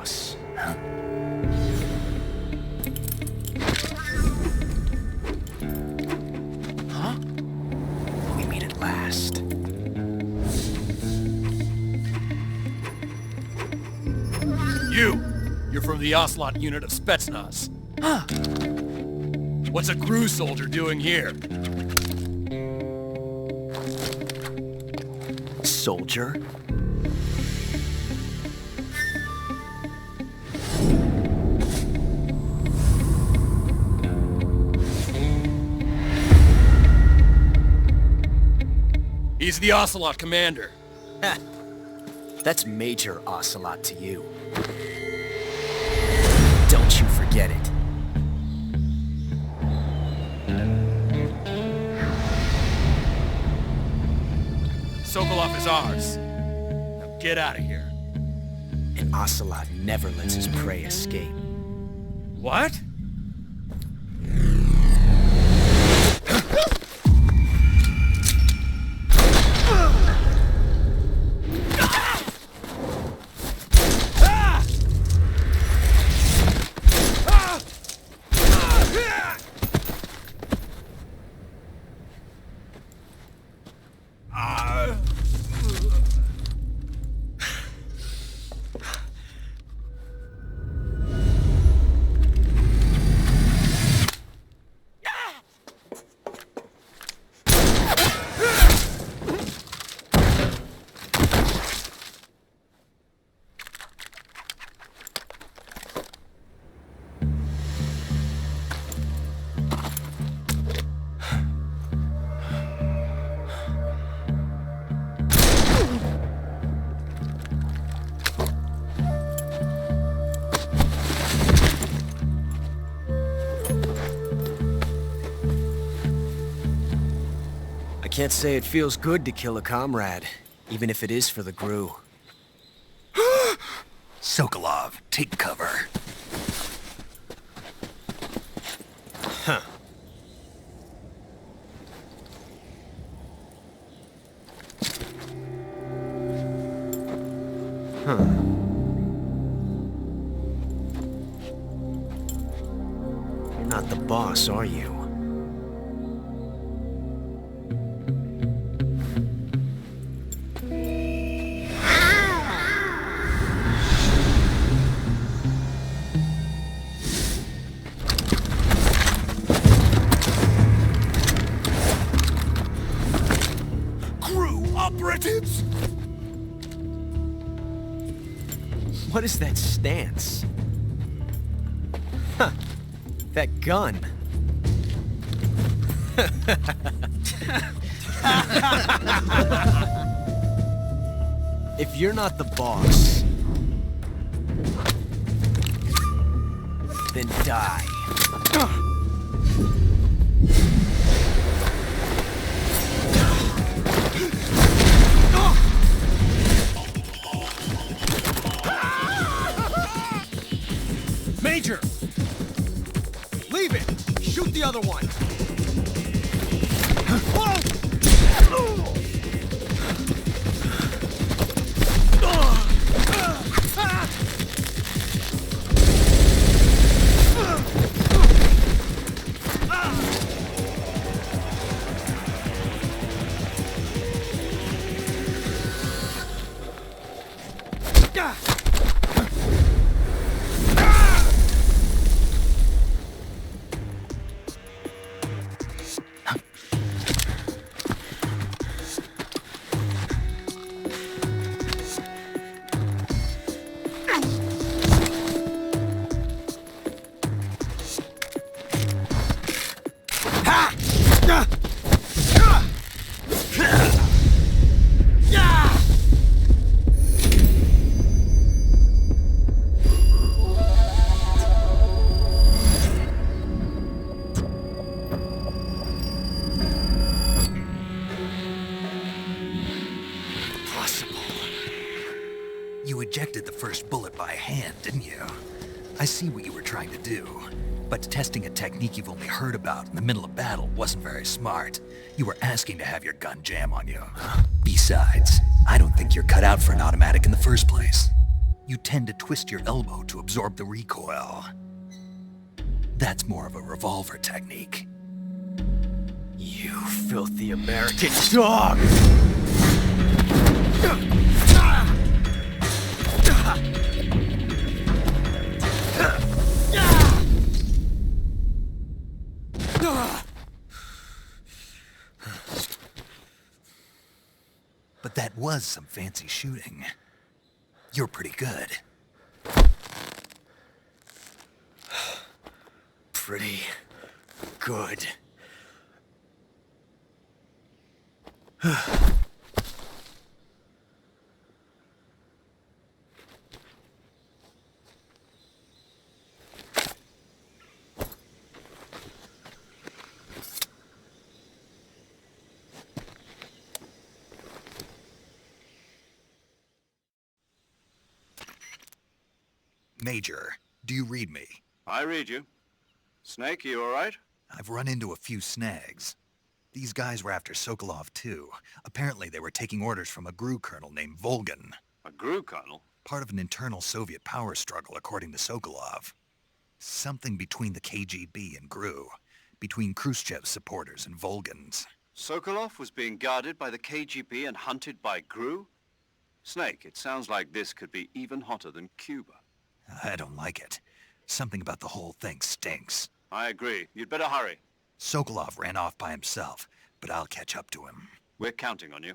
A: boss, huh?
K: Huh? We meet at last.
H: You're from the Ocelot unit of Spetsnaz.
K: Huh.
H: What's a crew soldier doing here?
K: Soldier?
H: He's the Ocelot commander.
K: Ha! That's Major Ocelot to you. Don't you forget it.
H: Sokolov is ours. Now get out of here.
K: And Ocelot never lets his prey escape.
H: What?
K: I can't say it feels good to kill a comrade, even if it is for the GRU.
A: Sokolov, take cover.
K: Huh. Huh. You're not the boss, are you?
A: Operatives!
K: What is that stance? Huh. That gun. If you're not the boss, then die.
H: Major! Leave it! Shoot the other one!
A: You ejected the first bullet by hand, didn't you? I see what you were trying to do. But testing a technique you've only heard about in the middle of battle wasn't very smart. You were asking to have your gun jam on you. Besides, I don't think you're cut out for an automatic in the first place. you tend to twist your elbow to absorb the recoil. That's more of a revolver technique.
K: You filthy American dog!
A: But that was some fancy shooting. You're pretty good.
K: Pretty good.
A: Major, do you read me?
B: I read you. Snake, you all right?
A: I've run into a few snags. These guys were after Sokolov too. Apparently they were taking orders from a GRU colonel named Volgan.
B: A GRU colonel?
A: Part of an internal Soviet power struggle, according to Sokolov. Something between the KGB and GRU. Between Khrushchev's supporters and Volgan's.
B: Sokolov was being guarded by the KGB and hunted by GRU? Snake, it sounds like this could be even hotter than Cuba.
A: I don't like it. Something about the whole thing stinks.
B: I agree. You'd better hurry.
A: Sokolov ran off by himself, but I'll catch up to him.
B: We're counting on you.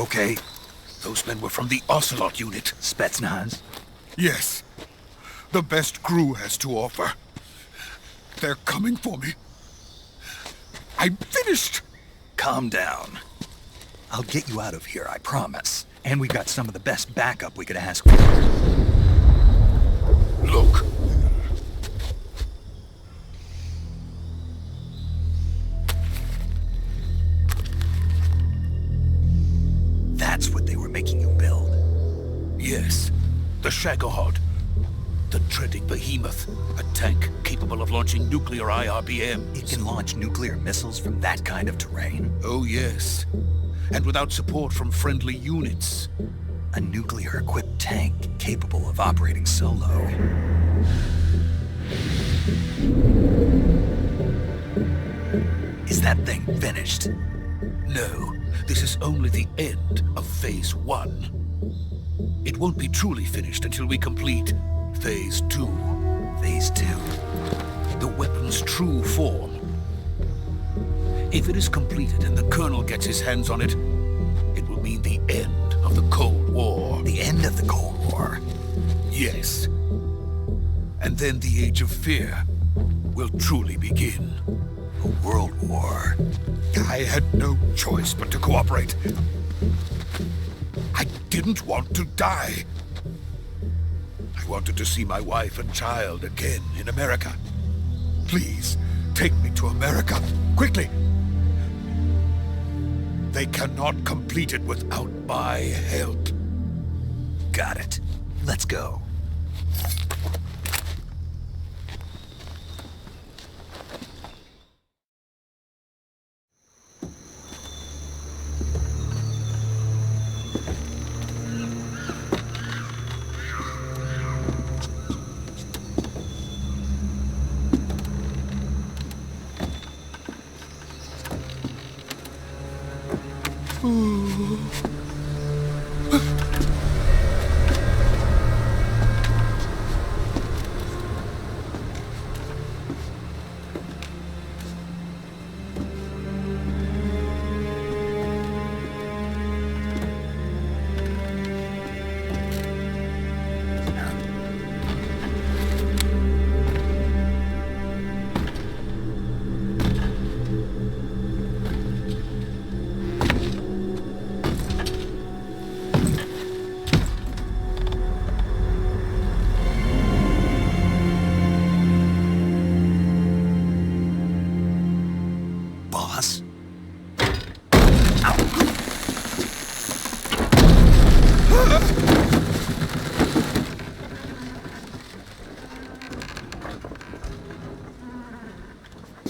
A: okay?
I: Those men were from the Ocelot unit.
A: Spetsnaz?
I: Yes. The best crew has to offer. They're coming for me. I'm finished!
A: Calm down. I'll get you out of here, I promise. And we've got some of the best backup we could ask for.
I: Look.
A: That's what they were making you build?
I: Yes. The Shagohod. The treading behemoth. A tank capable of launching nuclear IRBMs.
A: It can launch nuclear missiles from that kind of terrain?
I: Oh, yes. And without support from friendly units.
A: A nuclear-equipped tank capable of operating solo. Is that thing finished?
I: No, this is only the end of Phase 1. It won't be truly finished until we complete Phase 2.
A: Phase 2?
I: The weapon's true form. If it is completed and the Colonel gets his hands on it, it will mean the end of the Cold War.
A: The end of the Cold War?
I: Yes. And then the Age of Fear will truly begin.
A: A world war?
I: I had no choice but to cooperate. I didn't want to die. I wanted to see my wife and child again in America. Please, take me to America, quickly. They cannot complete it without my help.
A: Got it. Let's go.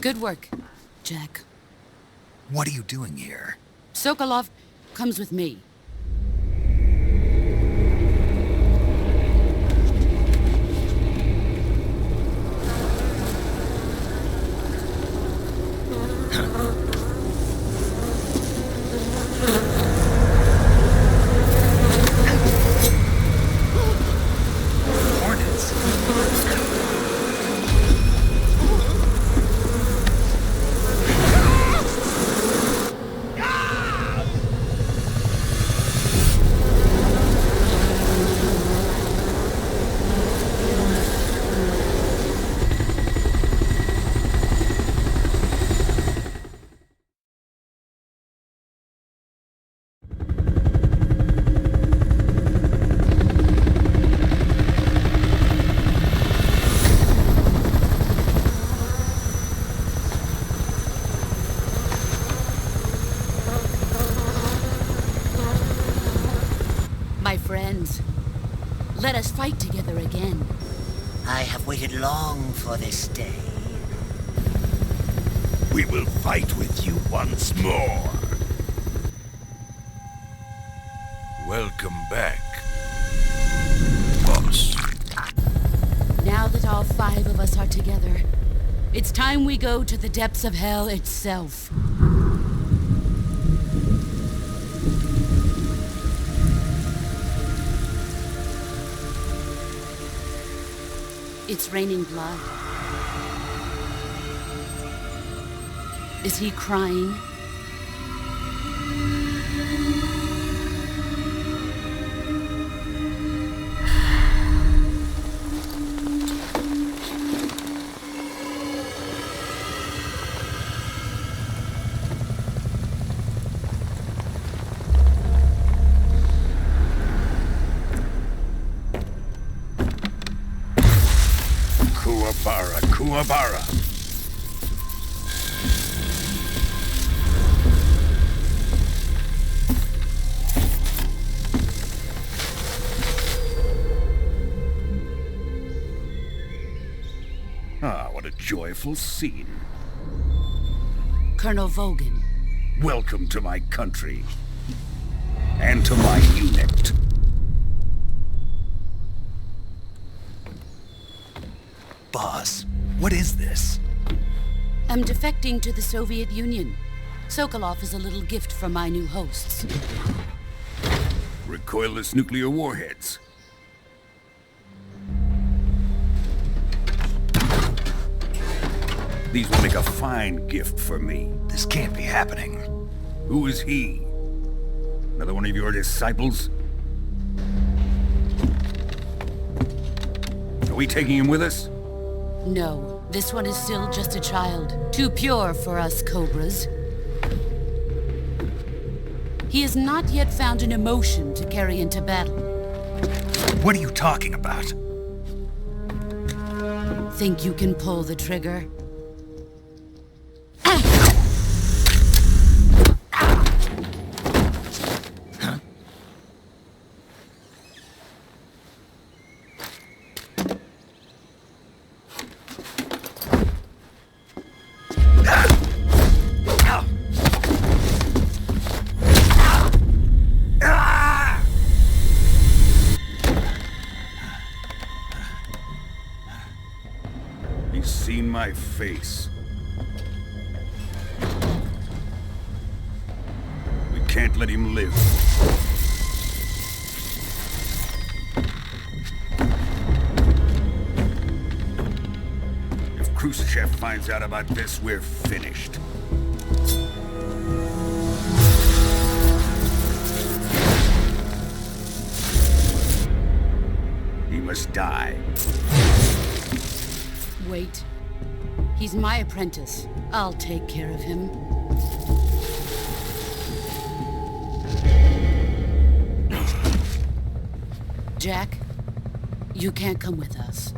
G: Good work, Jack.
A: What are you doing here?
G: Sokolov comes with me. My friends, let us fight together again.
L: I have waited long for this day.
I: We will fight with you once more. Welcome back, boss.
G: Now that all 5 of us are together, it's time we go to the depths of hell itself. It's raining blood. Is he crying?
M: Mabara. Ah, what a joyful scene.
G: Colonel Vogan.
M: Welcome to my country. And to my unit.
A: Boss, what is this?
G: I'm defecting to the Soviet Union. Sokolov is a little gift from my new hosts.
M: Recoilless nuclear warheads. These will make a fine gift for me.
A: This can't be happening.
M: Who is he? Another one of your disciples? Are we taking him with us?
G: No, this one is still just a child. Too pure for us Cobras. He has not yet found an emotion to carry into battle.
A: What are you talking about?
G: Think you can pull the trigger?
M: He's seen my face. We can't let him live. If Khrushchev finds out about this, we're finished. He must die.
G: Wait. He's my apprentice. I'll take care of him. Jack, you can't come with us.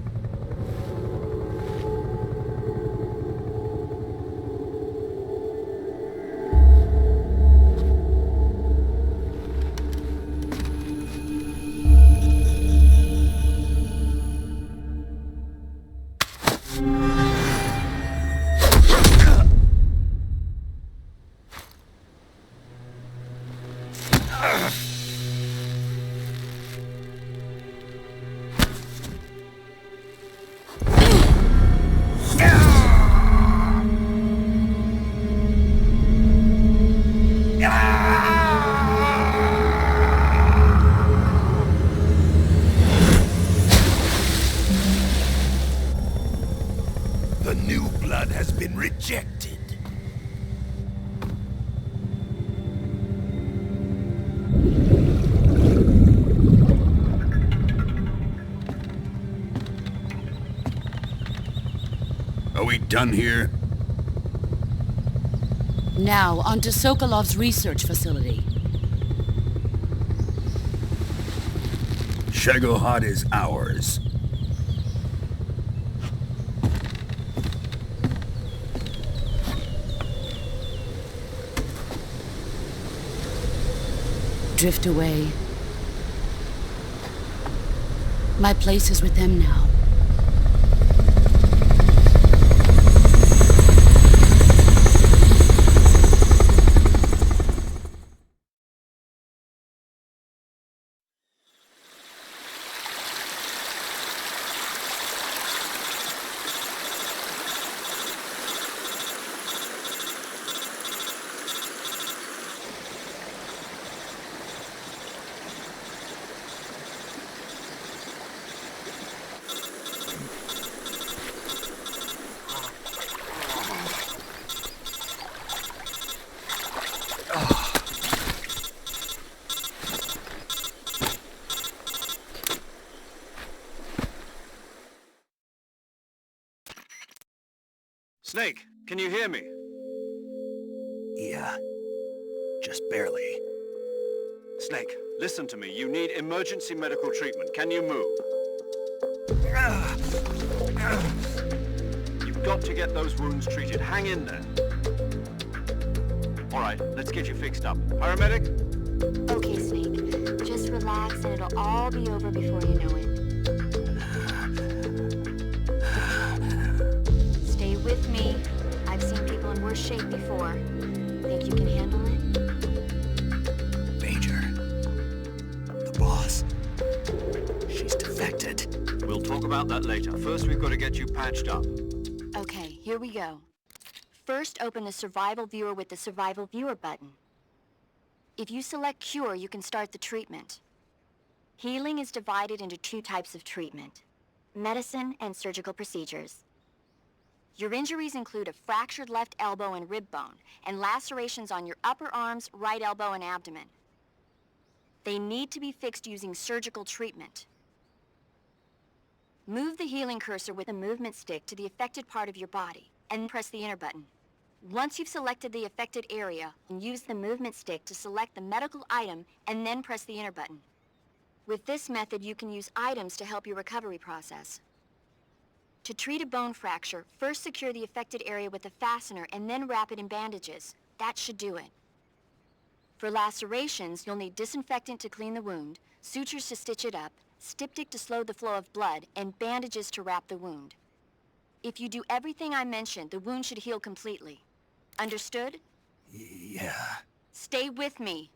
A: The new blood has been rejected.
M: Are we done here?
G: Now, onto Sokolov's research facility.
M: Shagohod is ours.
G: Drift away. My place is with them now.
B: Snake, can you hear me?
A: Yeah, just barely.
B: Snake, listen to me. You need emergency medical treatment. Can you move? You We've got to get those wounds treated. Hang in there. All right, let's get you fixed up. Paramedic?
F: Okay, Snake. Just relax and it'll all be over before you know it. Stay with me. I've seen people in worse shape before. Think you can handle it?
A: Major. The boss. She's defected.
B: We'll talk about that later. First, we've got to get you patched up.
F: Okay, here we go. First, open the Survival Viewer with the Survival Viewer button. If you select Cure, you can start the treatment. Healing is divided into 2 types of treatment: medicine and surgical procedures. Your injuries include a fractured left elbow and rib bone, and lacerations on your upper arms, right elbow, and abdomen. They need to be fixed using surgical treatment. Move the healing cursor with the movement stick to the affected part of your body, and press the enter button. Once you've selected the affected area, use the movement stick to select the medical item, and then press the enter button. With this method, you can use items to help your recovery process. To treat a bone fracture, first secure the affected area with a fastener and then wrap it in bandages. That should do it. For lacerations, you'll need disinfectant to clean the wound, sutures to stitch it up, styptic to slow the flow of blood, and bandages to wrap the wound. If you do everything I mentioned, the wound should heal completely. Understood?
A: Yeah.
F: Stay with me.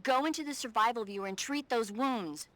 F: Go into the Survival Viewer and treat those wounds.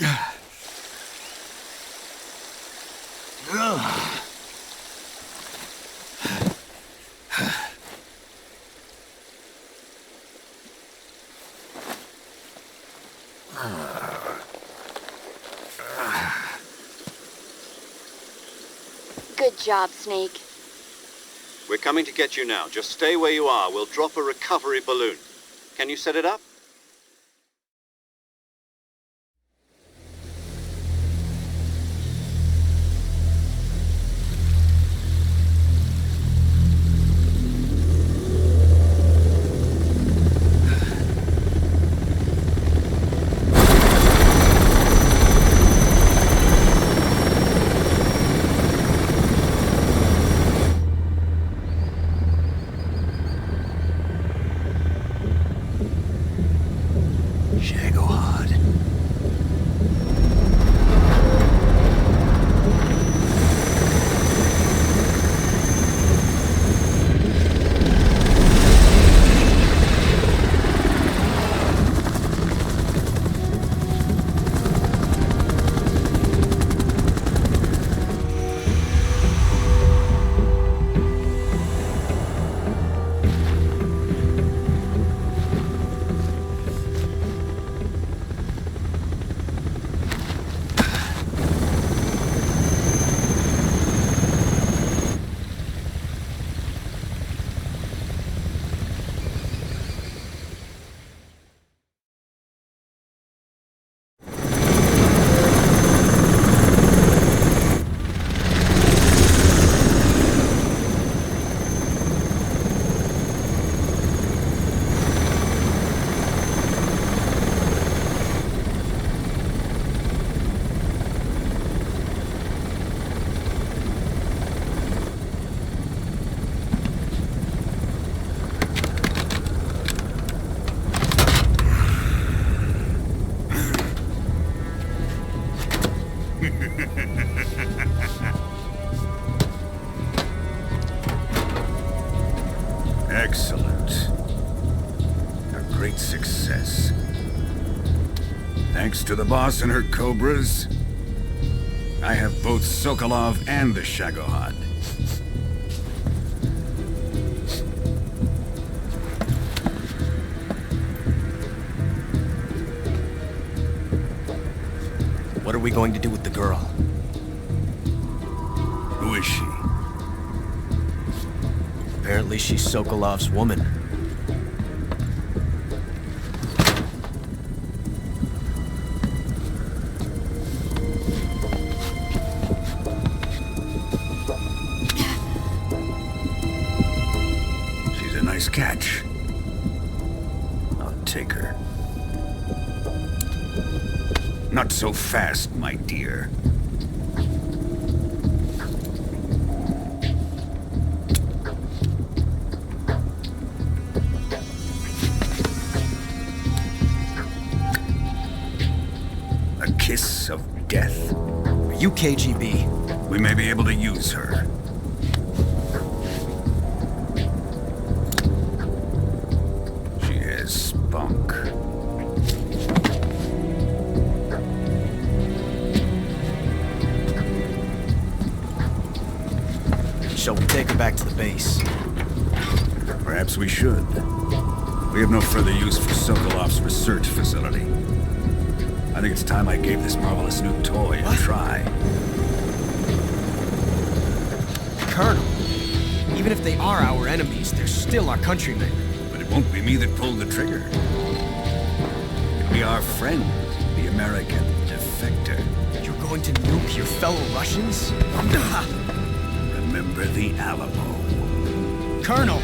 A: Yeah.
F: Good job, Snake.
B: We're coming to get you now. Just stay where you are. We'll drop a recovery balloon. Can you set it up?
M: Excellent. A great success. Thanks to the boss and her cobras, I have both Sokolov and the Shagohod.
K: What are we going to do with the girl?
M: Who is she?
K: Apparently she's Sokolov's woman.
M: She's a nice catch. I'll take her. Not so fast, my dear. A kiss of death.
K: Are you KGB?
M: We may be able to use her. She has spunk.
K: Shall we take her back to the base?
M: Perhaps we should. We have no further use for Sokolov's research facility. I think it's time I gave this marvelous new toy a try.
K: Colonel, even if they are our enemies, they're still our countrymen.
M: But it won't be me that pulled the trigger. It'll be our friend, the American defector.
K: You're going to nuke your fellow Russians?
M: Remember the Alamo.
K: Colonel!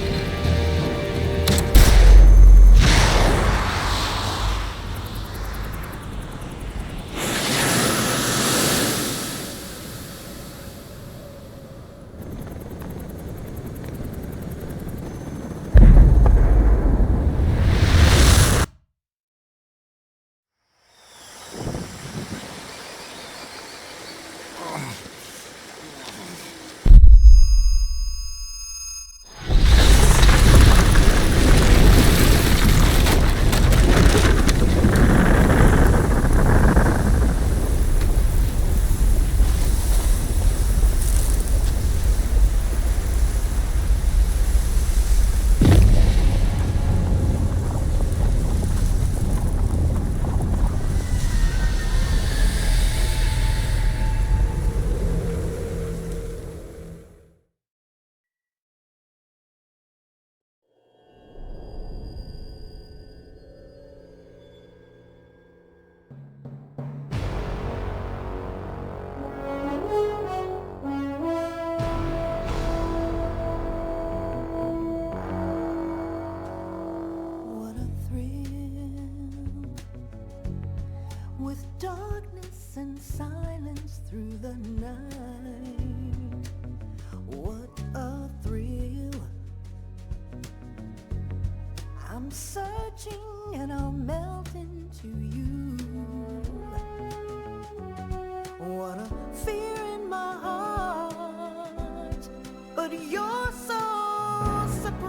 N: the night. What a thrill. I'm searching and I'll melt into you. What a fear in my heart, but you're so supreme.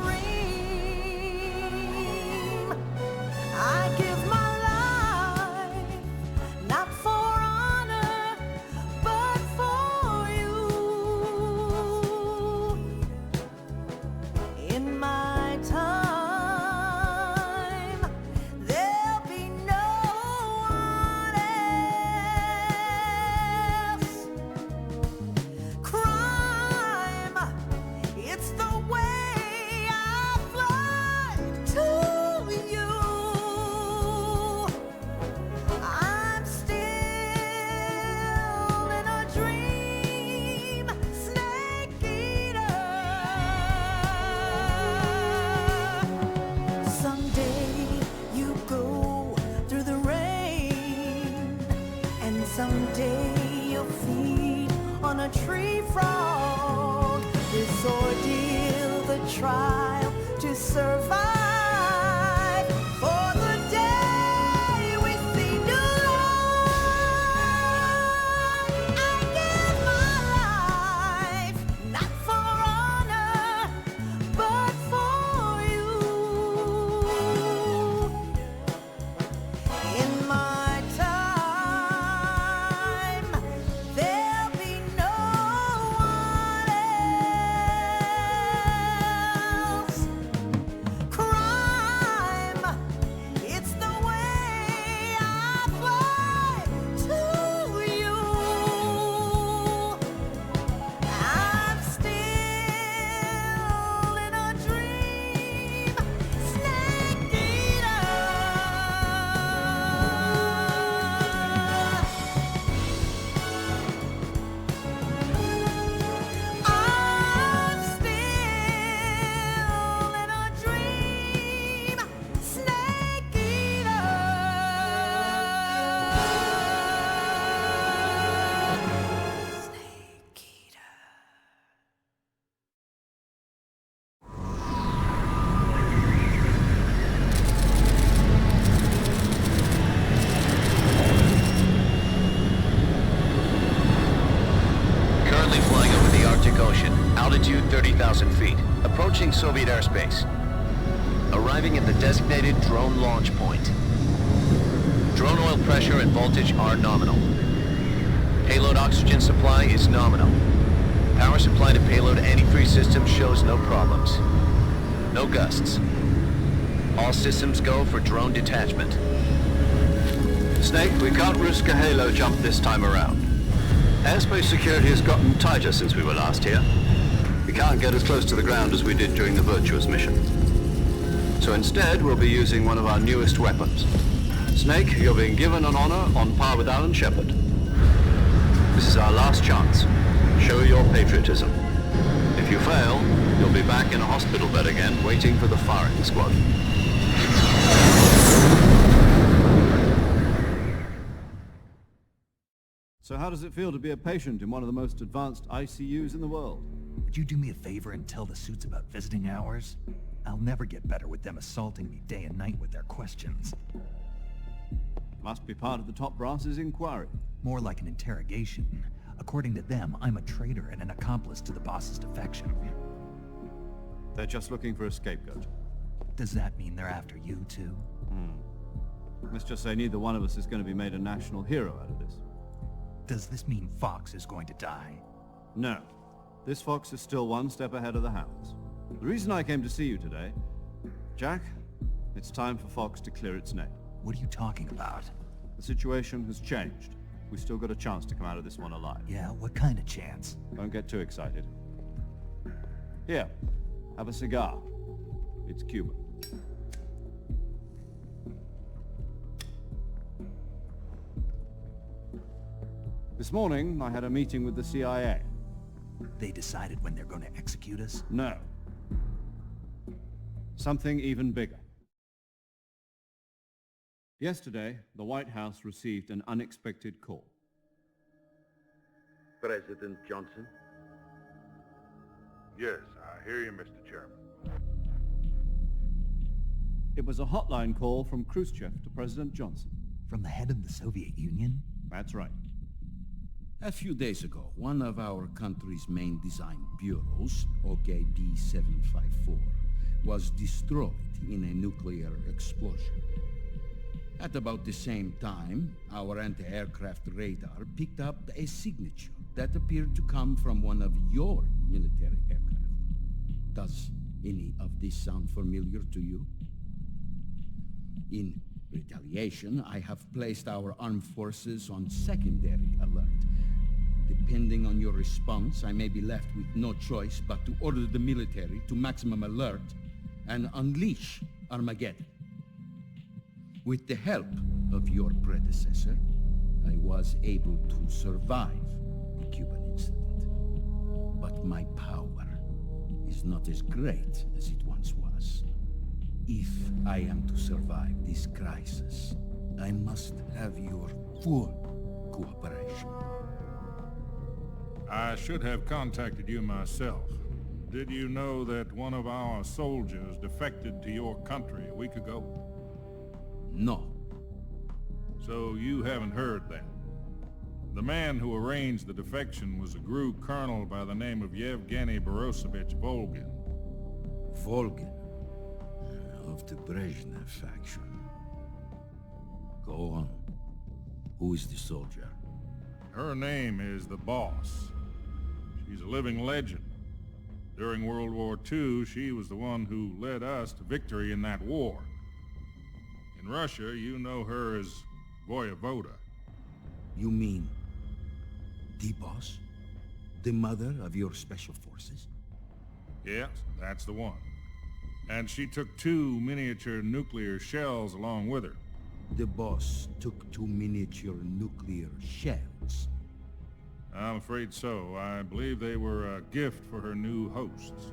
N: I give my life, not for honor, but for you. In my time, there'll be no one else. Crime, it's the way I fly to you. I'm still in a dream, snake eater. Someday you go through the rain, and someday you'll feed on a tree frog. This ordeal, the trial to survive, for the day we see new light. I give my life, not for honor, but for you. In my time, there'll be no one else. Crime, it's the way I fly to you. I'm still in a dream, snake eater. I'm still in a dream, snake eater. Snake eater.
D: Currently flying over the Arctic Ocean, altitude 30,000 feet, approaching Soviet airspace. Arriving at the designated drone launch point. Drone oil pressure and voltage are nominal. Payload oxygen supply is nominal. Power supply to payload antifreeze system shows no problems. No gusts. All systems go for drone detachment.
B: Snake, we can't risk a halo jump this time around. Airspace security has gotten tighter since we were last here. We can't get as close to the ground as we did during the Virtuous mission. So instead, we'll be using one of our newest weapons. Snake, you're being given an honor on par with Alan Shepard. This is our last chance. Show your patriotism. If you fail, you'll be back in a hospital bed again, waiting for the firing squad.
E: So how does it feel to be a patient in one of the most advanced ICUs in the world?
A: Would you do me a favor and tell the suits about visiting hours? I'll never get better with them assaulting me day and night with their questions.
E: Must be part of the top brass's inquiry.
A: More like an interrogation. According to them, I'm a traitor and an accomplice to the boss's defection.
E: They're just looking for a scapegoat.
A: Does that mean they're after you too?
E: Let's just say neither one of us is going to be made a national hero out of this.
A: Does this mean Fox is going to die?
E: No. This fox is still one step ahead of the hounds. The reason I came to see you today, Jack, it's time for Fox to clear its name.
A: What are you talking about?
E: The situation has changed. We've still got a chance to come out of this one alive.
A: Yeah, what kind of chance?
E: Don't get too excited. Here, have a cigar. It's Cuban. This morning, I had a meeting with the CIA.
A: They decided when they're going to execute us?
E: No. Something even bigger. Yesterday, the White House received an unexpected call.
O: President Johnson?
P: Yes, I hear you, Mr. Chairman.
E: It was a hotline call from Khrushchev to President Johnson.
A: From the head of the Soviet Union?
E: That's right.
Q: A few days ago, one of our country's main design bureaus, OKB 754, was destroyed in a nuclear explosion. At about the same time, our anti-aircraft radar picked up a signature that appeared to come from one of your military aircraft. Does any of this sound familiar to you? In retaliation, I have placed our armed forces on secondary alert. Depending on your response, I may be left with no choice but to order the military to maximum alert and unleash Armageddon. With the help of your predecessor, I was able to survive the Cuban incident. But my power is not as great as it once was. If I am to survive this crisis, I must have your full cooperation.
P: I should have contacted you myself. Did you know that one of our soldiers defected to your country a week ago?
Q: No.
P: So you haven't heard that. The man who arranged the defection was a GRU colonel by the name of Yevgeny Borosovich Volgin.
Q: Volgin? Of the Brezhnev faction. Go on. Who is the soldier?
P: Her name is the Boss. She's a living legend. During World War II, she was the one who led us to victory in that war. In Russia, you know her as Voyevoda.
Q: You mean the Boss? The mother of your special forces?
P: Yes, that's the one. And she took 2 miniature nuclear shells along with her.
Q: The Boss took 2 miniature nuclear shells?
P: I'm afraid so. I believe they were a gift for her new hosts.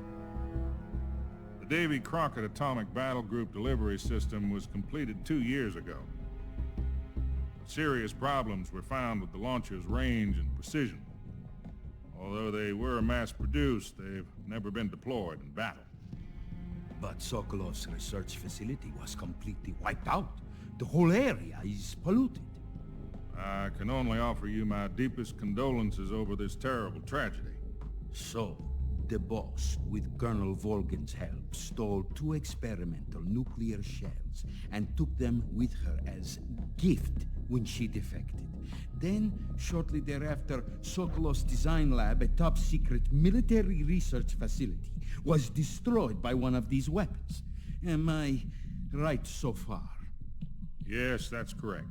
P: The Davy Crockett Atomic Battle Group delivery system was completed 2 years ago. Serious problems were found with the launcher's range and precision. Although they were mass-produced, they've never been deployed in battle.
Q: But Sokolov's research facility was completely wiped out. The whole area is polluted.
P: I can only offer you my deepest condolences over this terrible tragedy.
Q: So, the Boss, with Colonel Volgin's help, stole 2 experimental nuclear shells and took them with her as gift when she defected. Then, shortly thereafter, Sokolov's design lab, a top-secret military research facility, was destroyed by one of these weapons. Am I right so far?
P: Yes, that's correct.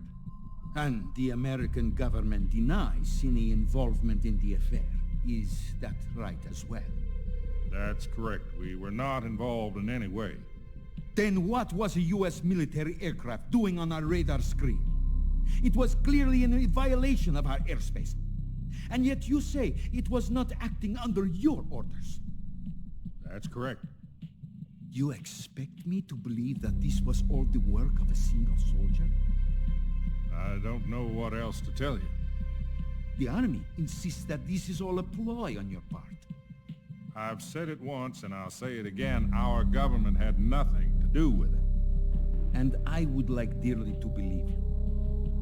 Q: And the American government denies any involvement in the affair. Is that right as well?
P: That's correct. We were not involved in any way.
Q: Then what was a U.S. military aircraft doing on our radar screen? It was clearly in a violation of our airspace. And yet you say it was not acting under your orders.
P: That's correct.
Q: You expect me to believe that this was all the work of a single soldier?
P: I don't know what else to tell you.
Q: The army insists that this is all a ploy on your part.
P: I've said it once and I'll say it again. Our government had nothing to do with it.
Q: And I would like dearly to believe you.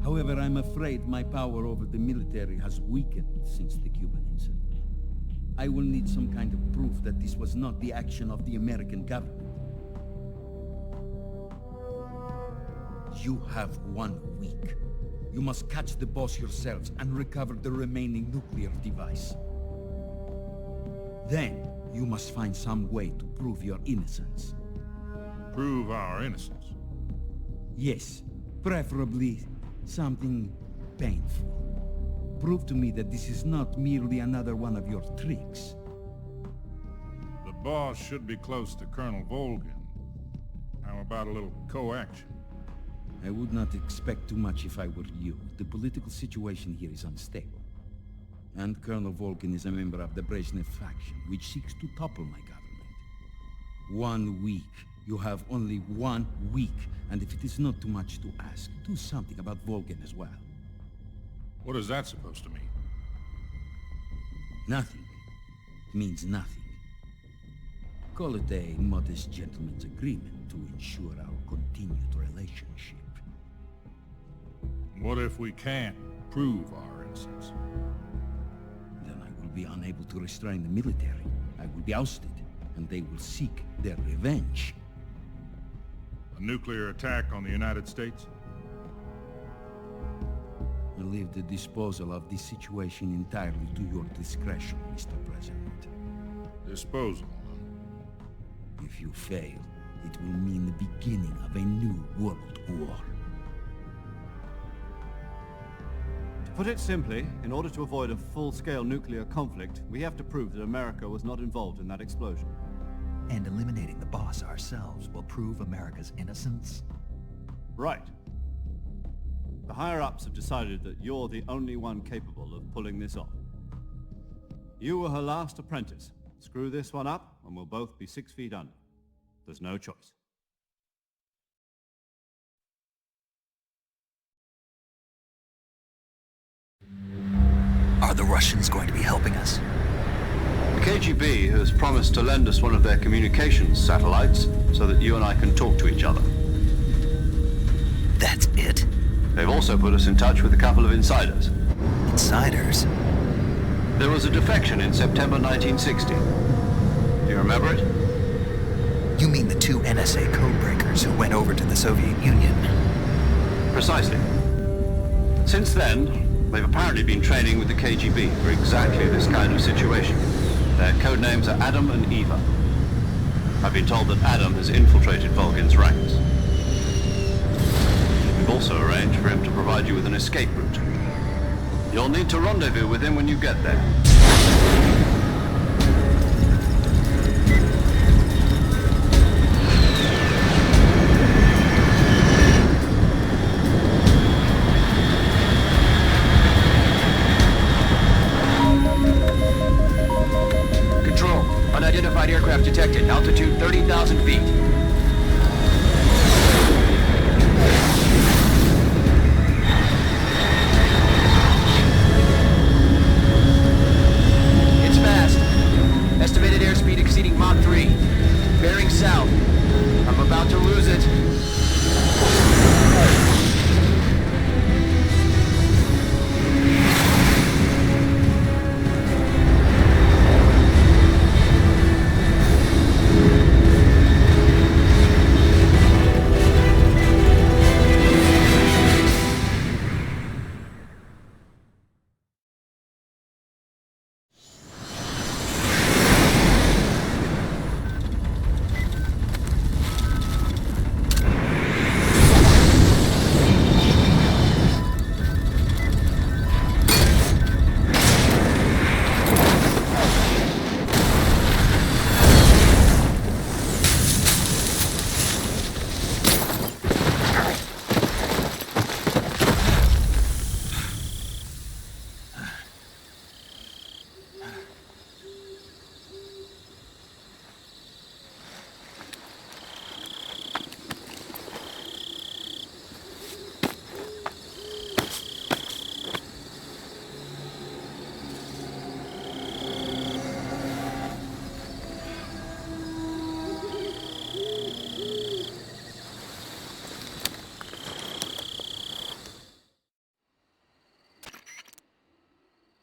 Q: However, I'm afraid my power over the military has weakened since the Cuban incident. I will need some kind of proof that this was not the action of the American government. You have 1 week. You must catch the Boss yourselves and recover the remaining nuclear device. Then, you must find some way to prove your innocence.
P: Prove our innocence?
Q: Yes, preferably something painful. Prove to me that this is not merely another one of your tricks.
P: The Boss should be close to Colonel Volgin. How about a little co-action?
Q: I would not expect too much if I were you. The political situation here is unstable. And Colonel Volgin is a member of the Brezhnev faction, which seeks to topple my government. 1 week. You have only 1 week. And if it is not too much to ask, do something about Volgin as well.
P: What is that supposed to mean?
Q: Nothing means nothing. Call it a modest gentleman's agreement to ensure our continued relationship.
P: What if we can't prove our innocence?
Q: Then I will be unable to restrain the military. I will be ousted, and they will seek their revenge.
P: A nuclear attack on the United States?
Q: I leave the disposal of this situation entirely to your discretion, Mr. President.
P: Disposal?
Q: If you fail, it will mean the beginning of a new world war.
E: To put it simply, in order to avoid a full-scale nuclear conflict, we have to prove that America was not involved in that explosion.
A: And eliminating the boss ourselves will prove America's innocence?
E: Right. The higher-ups have decided that you're the only one capable of pulling this off. You were her last apprentice. Screw this one up, and we'll both be 6 feet under. There's no choice.
A: Are the Russians going to be helping us?
B: The KGB has promised to lend us one of their communications satellites so that you and I can talk to each other.
A: That's it?
B: They've also put us in touch with a couple of insiders.
A: Insiders?
B: There was a defection in September 1960. Do you remember it?
A: You mean the 2 NSA codebreakers who went over to the Soviet Union?
B: Precisely. Since then, they've apparently been training with the KGB for exactly this kind of situation. Their codenames are Adam and Eva. I've been told that Adam has infiltrated Volgin's ranks. We've also arranged for him to provide you with an escape route. You'll need to rendezvous with him when you get there.
K: Control, unidentified aircraft detected. Altitude 30,000 feet. Estimated airspeed exceeding Mach 3. Bearing south. I'm about to lose it.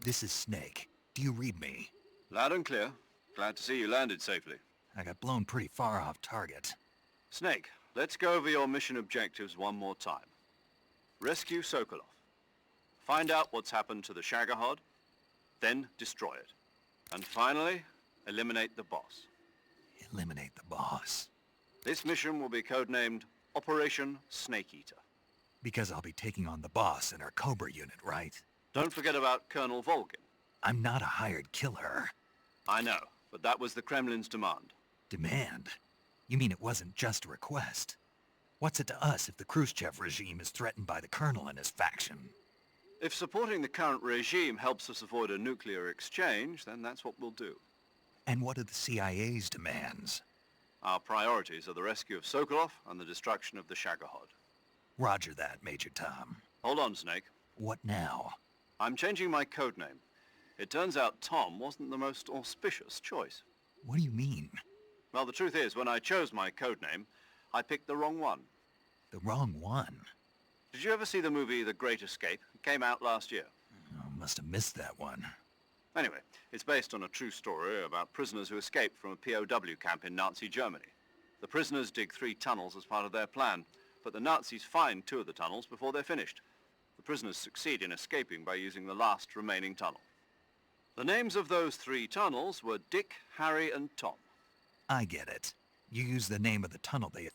A: This is Snake. Do you read me?
B: Loud and clear. Glad to see you landed safely.
A: I got blown pretty far off target.
B: Snake, let's go over your mission objectives one more time. Rescue Sokolov. Find out what's happened to the Shagohod, then destroy it. And finally, eliminate the boss.
A: Eliminate the boss?
B: This mission will be codenamed Operation Snake Eater.
A: Because I'll be taking on the boss in our Cobra unit, right?
B: Don't forget about Colonel Volgin.
A: I'm not a hired killer.
B: I know, but that was the Kremlin's demand.
A: Demand? You mean it wasn't just a request? What's it to us if the Khrushchev regime is threatened by the Colonel and his faction?
B: If supporting the current regime helps us avoid a nuclear exchange, then that's what we'll do.
A: And what are the CIA's demands?
B: Our priorities are the rescue of Sokolov and the destruction of the Shagohod.
A: Roger that, Major Tom.
B: Hold on, Snake.
A: What now?
B: I'm changing my codename. It turns out Tom wasn't the most auspicious choice.
A: What do you mean?
B: Well, the truth is, when I chose my codename, I picked the wrong one.
A: The wrong one?
B: Did you ever see the movie The Great Escape? It came out last year.
A: Oh, must have missed that one.
B: Anyway, it's based on a true story about prisoners who escaped from a POW camp in Nazi Germany. The prisoners dig 3 tunnels as part of their plan, but the Nazis find 2 of the tunnels before they're finished. The prisoners succeed in escaping by using the last remaining tunnel. The names of those 3 tunnels were Dick, Harry, and Tom.
A: I get it. You use the name of the tunnel they